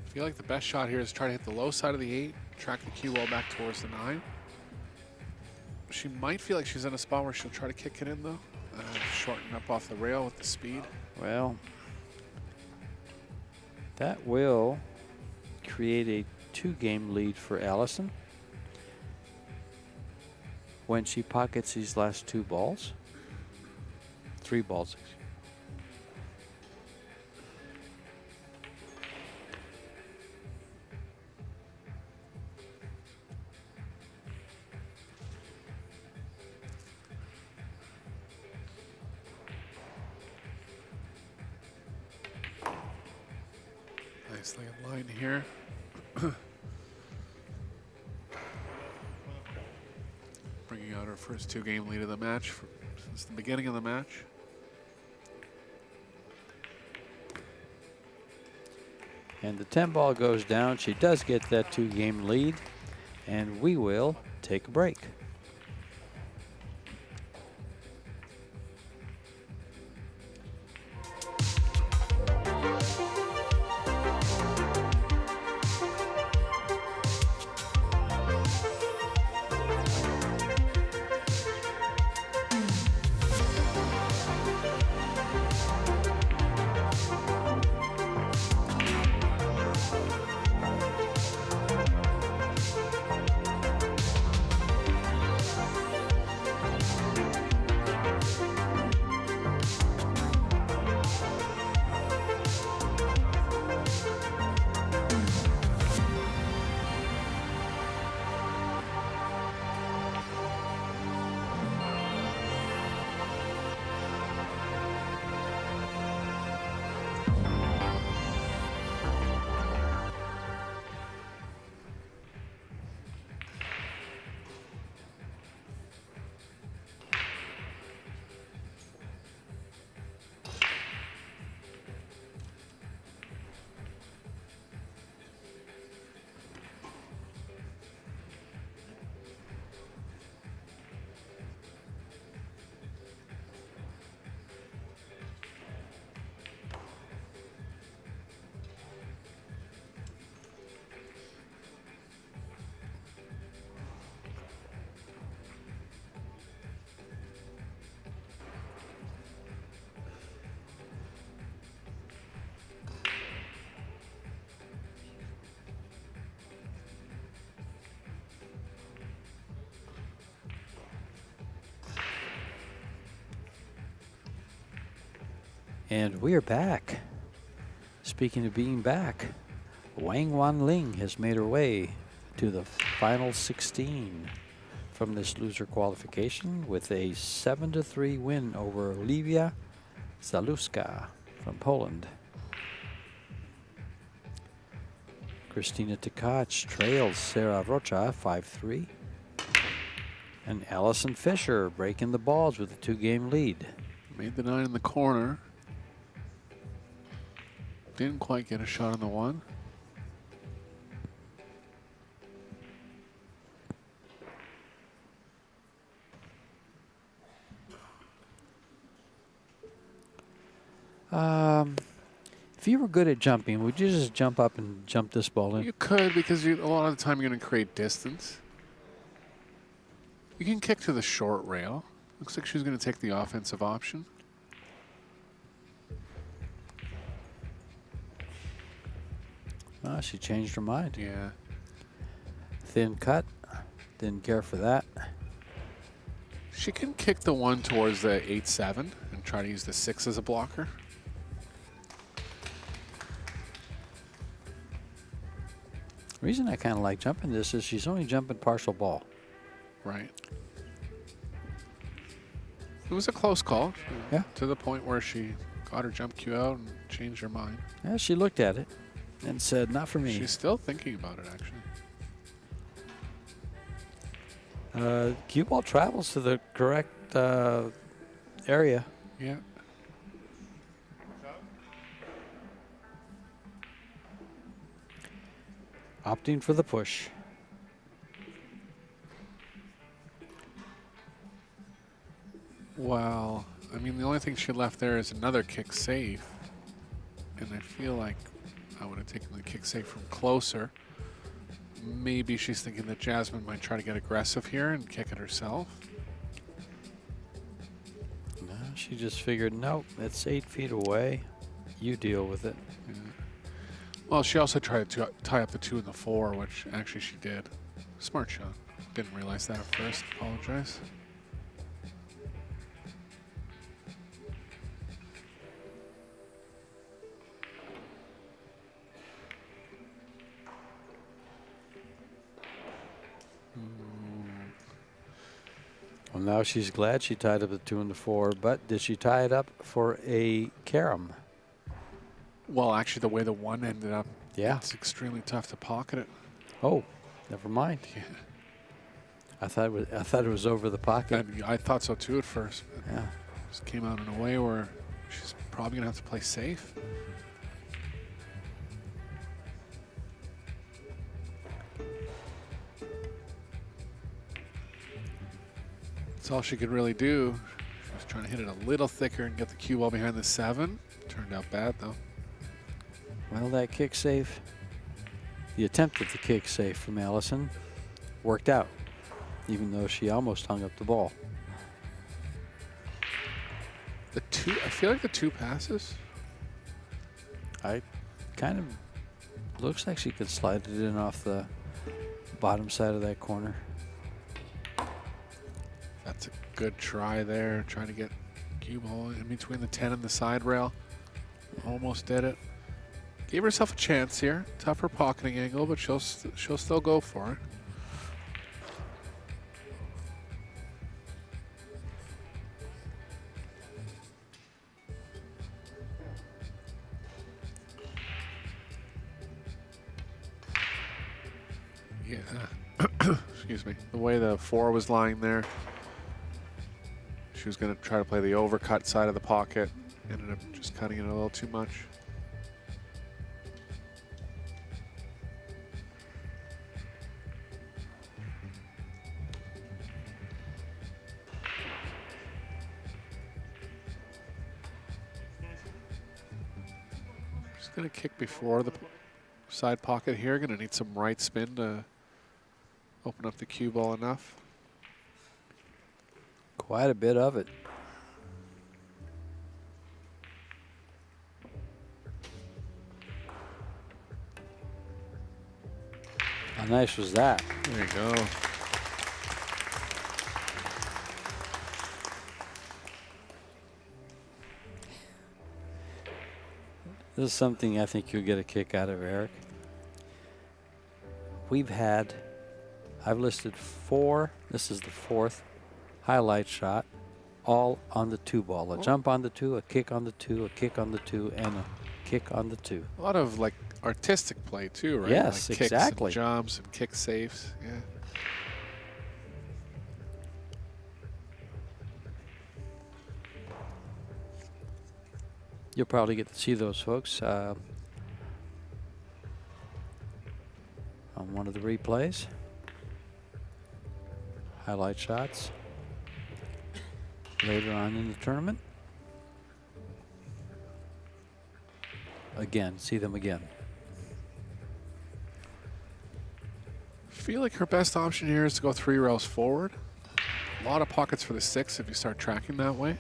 I feel like the best shot here is try to hit the low side of the 8, track the cue ball back towards the 9. She might feel like she's in a spot where she'll try to kick it in though. Shorten up off the rail with the speed. Well, that will create a 2-game lead for Allison when she pockets these last 2 balls. 3 balls. Nicely in line here. Bringing out her first 2-game lead of the match since the beginning of the match. And the 10 ball goes down. She does get that 2-game lead, and we will take a break. And we are back. Speaking of being back, Wang Wanling has made her way to the final 16 from this loser qualification with a 7-3 win over Olivia Zaluska from Poland. Kristina Tkach trails Sarah Rocha 5-3. And Allison Fisher breaking the balls with a 2-game lead. Made the 9 in the corner. Didn't quite get a shot on the 1. If you were good at jumping, would you just jump up and jump this ball in? You could, because a lot of the time you're going to create distance. You can kick to the short rail. Looks like she's going to take the offensive option. Oh, she changed her mind. Yeah. Thin cut. Didn't care for that. She can kick the 1 towards the 8-7 and try to use the 6 as a blocker. The reason I kind of like jumping this is she's only jumping partial ball. Right. It was a close call. Yeah. To the point where she got her jump cue out and changed her mind. Yeah, she looked at it and said, not for me. She's still thinking about it, actually. Cue ball travels to the correct area. Yeah. Opting for the push. Well, I mean, the only thing she left there is another kick safe. And I feel like I would have taken the kick safe from closer. Maybe she's thinking that Jasmin might try to get aggressive here and kick it herself. No, she just figured, nope, it's 8 feet away. You deal with it. Yeah. Well, she also tried to tie up the 2 and the 4, which actually she did. Smart shot. Didn't realize that at first. Apologize. Well, now she's glad she tied up the 2 and the 4, but did she tie it up for a carom? Well, actually, the way the 1 ended up, Yeah. it's extremely tough to pocket it. Oh, never mind. Yeah. I thought it was over the pocket. And I thought so too at first. But Yeah. just came out in a way where she's probably gonna have to play safe. That's all she could really do. She was trying to hit it a little thicker and get the cue ball behind the 7. Turned out bad though. Well, that kick safe, the attempt at the kick safe from Allison worked out, even though she almost hung up the ball. The 2, I feel like the 2 passes. I kind of looks like she could slide it in off the bottom side of that corner. That's a good try there, trying to get cue ball in between the 10 and the side rail. Almost did it. Gave herself a chance here. Tougher pocketing angle, but she'll still go for it. Yeah. Excuse me. The way the 4 was lying there, she was going to try to play the overcut side of the pocket. Ended up just cutting it a little too much. Just going to kick before the side pocket here. Going to need some right spin to open up the cue ball enough. Quite a bit of it. How nice was that? There you go. This is something I think you'll get a kick out of, Eric. I've listed 4, this is the 4th highlight shot, all on the 2 ball. A jump on the 2, a kick on the 2, a kick on the 2, and a kick on the 2. A lot of like artistic play too, right? Yes, like exactly. Kicks and jumps and kick safes. Yeah. You'll probably get to see those folks on one of the replays. Highlight shots later on in the tournament. Again, see them again. Feel like her best option here is to go 3 rails forward. A lot of pockets for the 6 if you start tracking that way.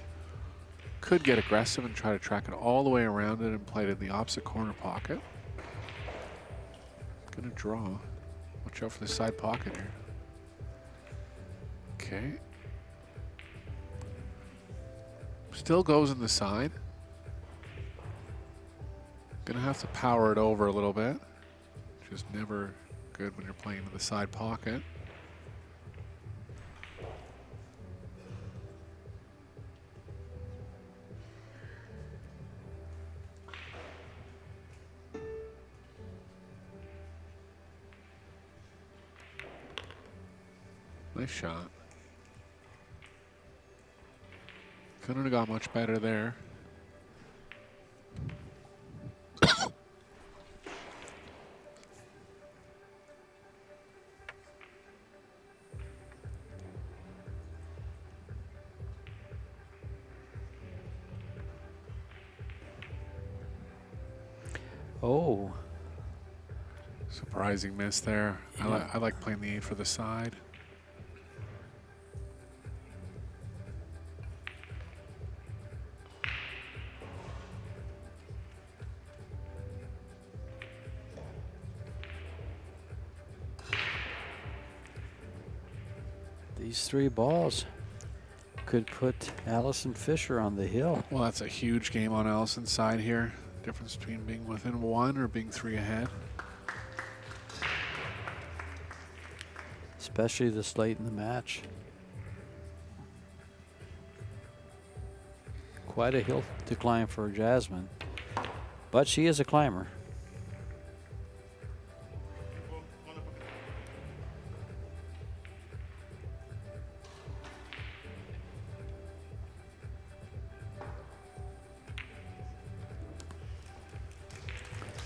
Could get aggressive and try to track it all the way around it and play it in the opposite corner pocket. Gonna draw. Watch out for the side pocket here. Okay. Still goes in the side. Gonna have to power it over a little bit, which is never good when you're playing in the side pocket. Nice shot. Couldn't have got much better there. Oh. Surprising miss there. Yeah. I like playing the 8 for the side. These 3 balls could put Allison Fisher on the hill. Well, that's a huge game on Allison's side here. Difference between being within 1 or being 3 ahead. Especially this late in the match. Quite a hill to climb for Jasmin, but she is a climber.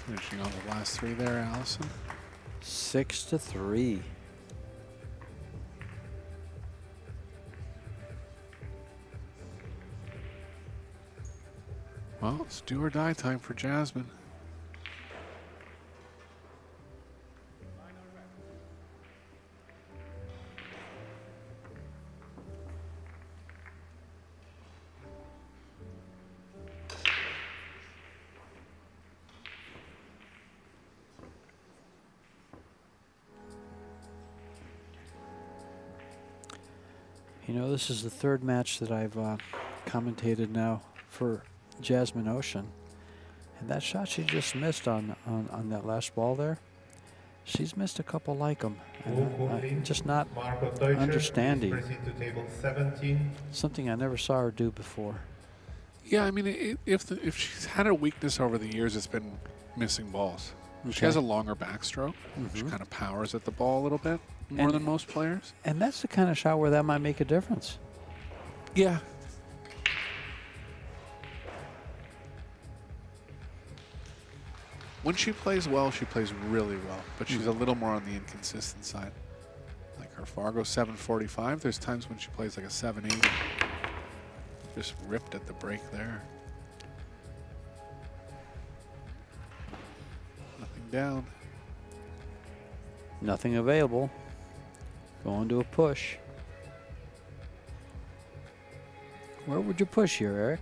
Finishing on the last 3 there, Allison. 6-3. Well, it's do or die time for Jasmin. You know, this is the 3rd match that I've commentated now for Jasmin Ouschan. And that shot she just missed on that last ball there, she's missed a couple like them. I'm just not understanding. To table 17. Something I never saw her do before. Yeah, I mean, if she's had a weakness over the years, it's been missing balls. She has a longer backstroke, which kind of powers at the ball a little bit more than most players. And that's the kind of shot where that might make a difference. Yeah. When she plays well, she plays really well, but she's a little more on the inconsistent side. Like her Fargo 745, there's times when she plays like a 780. Just ripped at the break there. Nothing down. Nothing available. Going to a push. Where would you push here, Eric?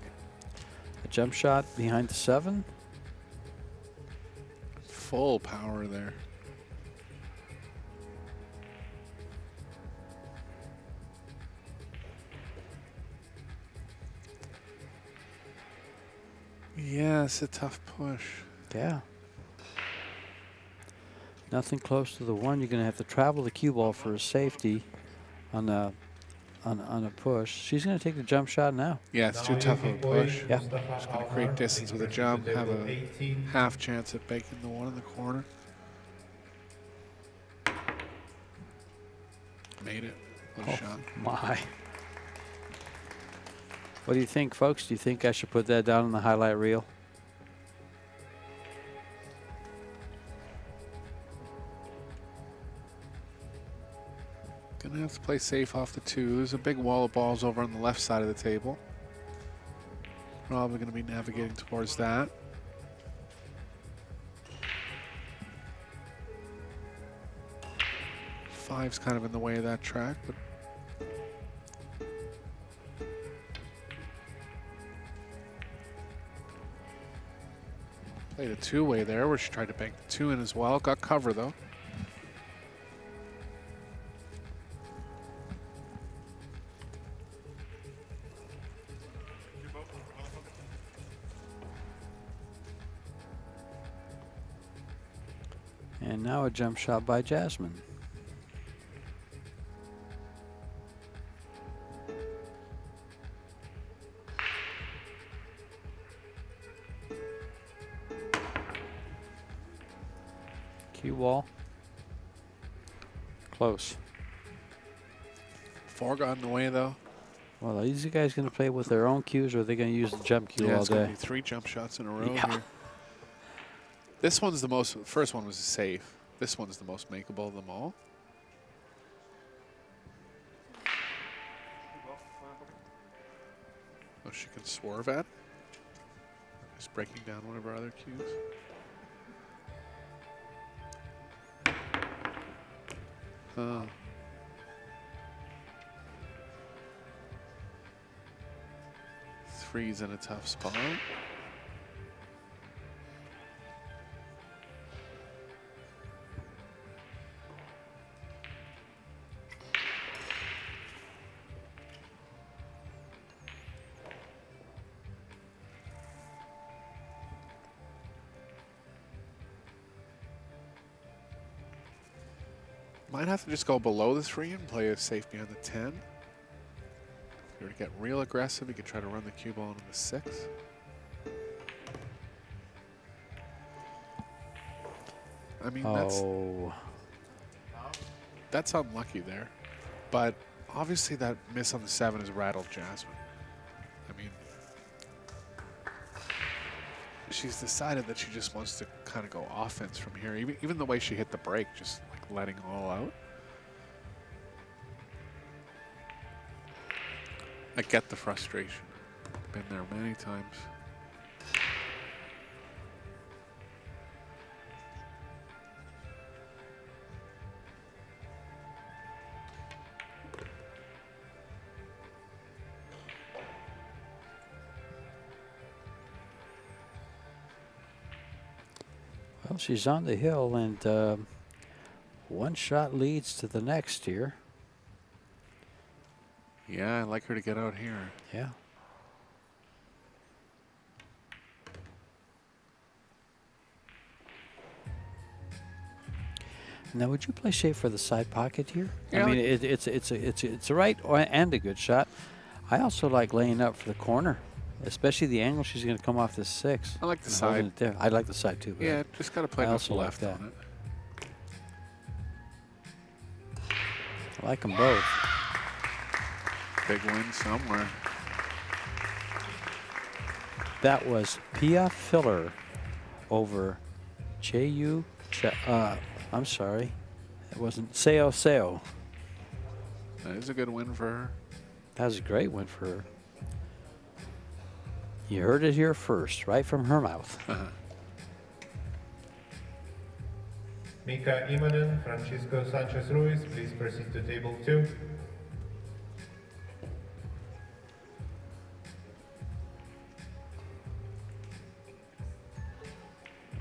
A jump shot behind the 7? Full power there. Yeah, it's a tough push. Yeah. Nothing close to the one. You're going to have to travel the cue ball for a safety on a push. She's going to take the jump shot now. Yeah, it's too tough of a push. Yeah. Just going to create distance with a jump, have a half chance at making the one in the corner. Made it. What a shot. My. What do you think, folks? Do you think I should put that down in the highlight reel? Gonna have to play safe off the 2. There's a big wall of balls over on the left side of the table. Probably gonna be navigating towards that. Five's kind of in the way of that track, but played a 2-way there where she tried to bank the 2 in as well. Got cover though. And now a jump shot by Jasmin. Cue ball. Close. 4 got in the way though. Well, are these guys going to play with their own cues, or are they going to use the jump cue Yeah, all it's gonna day? be 3 jump shots in a row Yeah. here. This one's the most, first one was a safe. This one's the most makeable of them all. Oh, she can swerve at. Just breaking down one of our other cues. Oh. Three's in a tough spot. Might have to just go below the 3 and play a safe behind the 10. If you were to get real aggressive, you could try to run the cue ball into the 6. I mean, that's unlucky there. But obviously that miss on the 7 has rattled Jasmin. I mean, she's decided that she just wants to kind of go offense from here. Even the way she hit the break, just like letting all out. I get the frustration. Been there many times. Well, she's on the hill, and one shot leads to the next here. Yeah, I'd like her to get out here. Yeah. Now, would you play safe for the side pocket here? Yeah, I mean, it's a right and a good shot. I also like laying up for the corner, especially the angle she's going to come off this 6. I like the and holding side. it there. I like the side too. Yeah, just got to play I enough also like left that. on it. I like them both. Big win somewhere. That was Pia Filler over Cheyu. I'm sorry. It wasn't Seo Seo. That is a good win for her. That was a great win for her. You heard it here first, right from her mouth. Mika Imanen, Francisco Sanchez Ruiz, please proceed to table 2.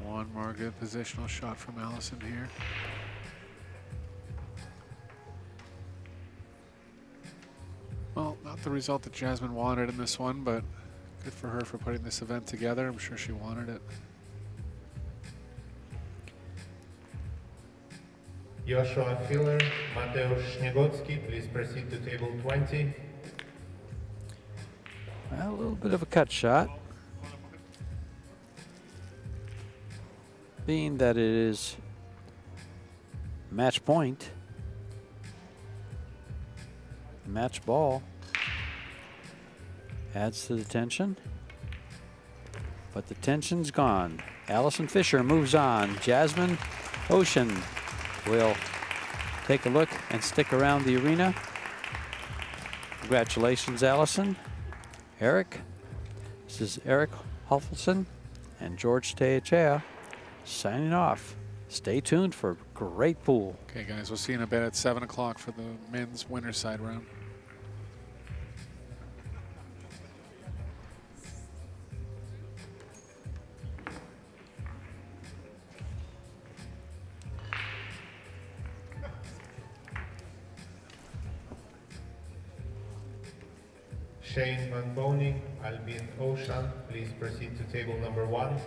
One more good positional shot from Allison here. Well, not the result that Jasmin wanted in this one, but Good for her for putting this event together. I'm sure she wanted it. Joshua Filler, Mateusz Śniegocki, please proceed to table 20. Well, a little bit of a cut shot. Being that it is match point, match ball, adds to the tension. But the tension's gone. Allison Fisher moves on. Jasmin Ouschan will take a look and stick around the arena. Congratulations, Allison. Eric. This is Eric Hoffelson and George Teachea signing off. Stay tuned for a great pool. Okay, guys, we'll see you in a bit at 7 o'clock for the men's winner's side round. Shane Van Boning, Albin Ouschan, please proceed to table number 1.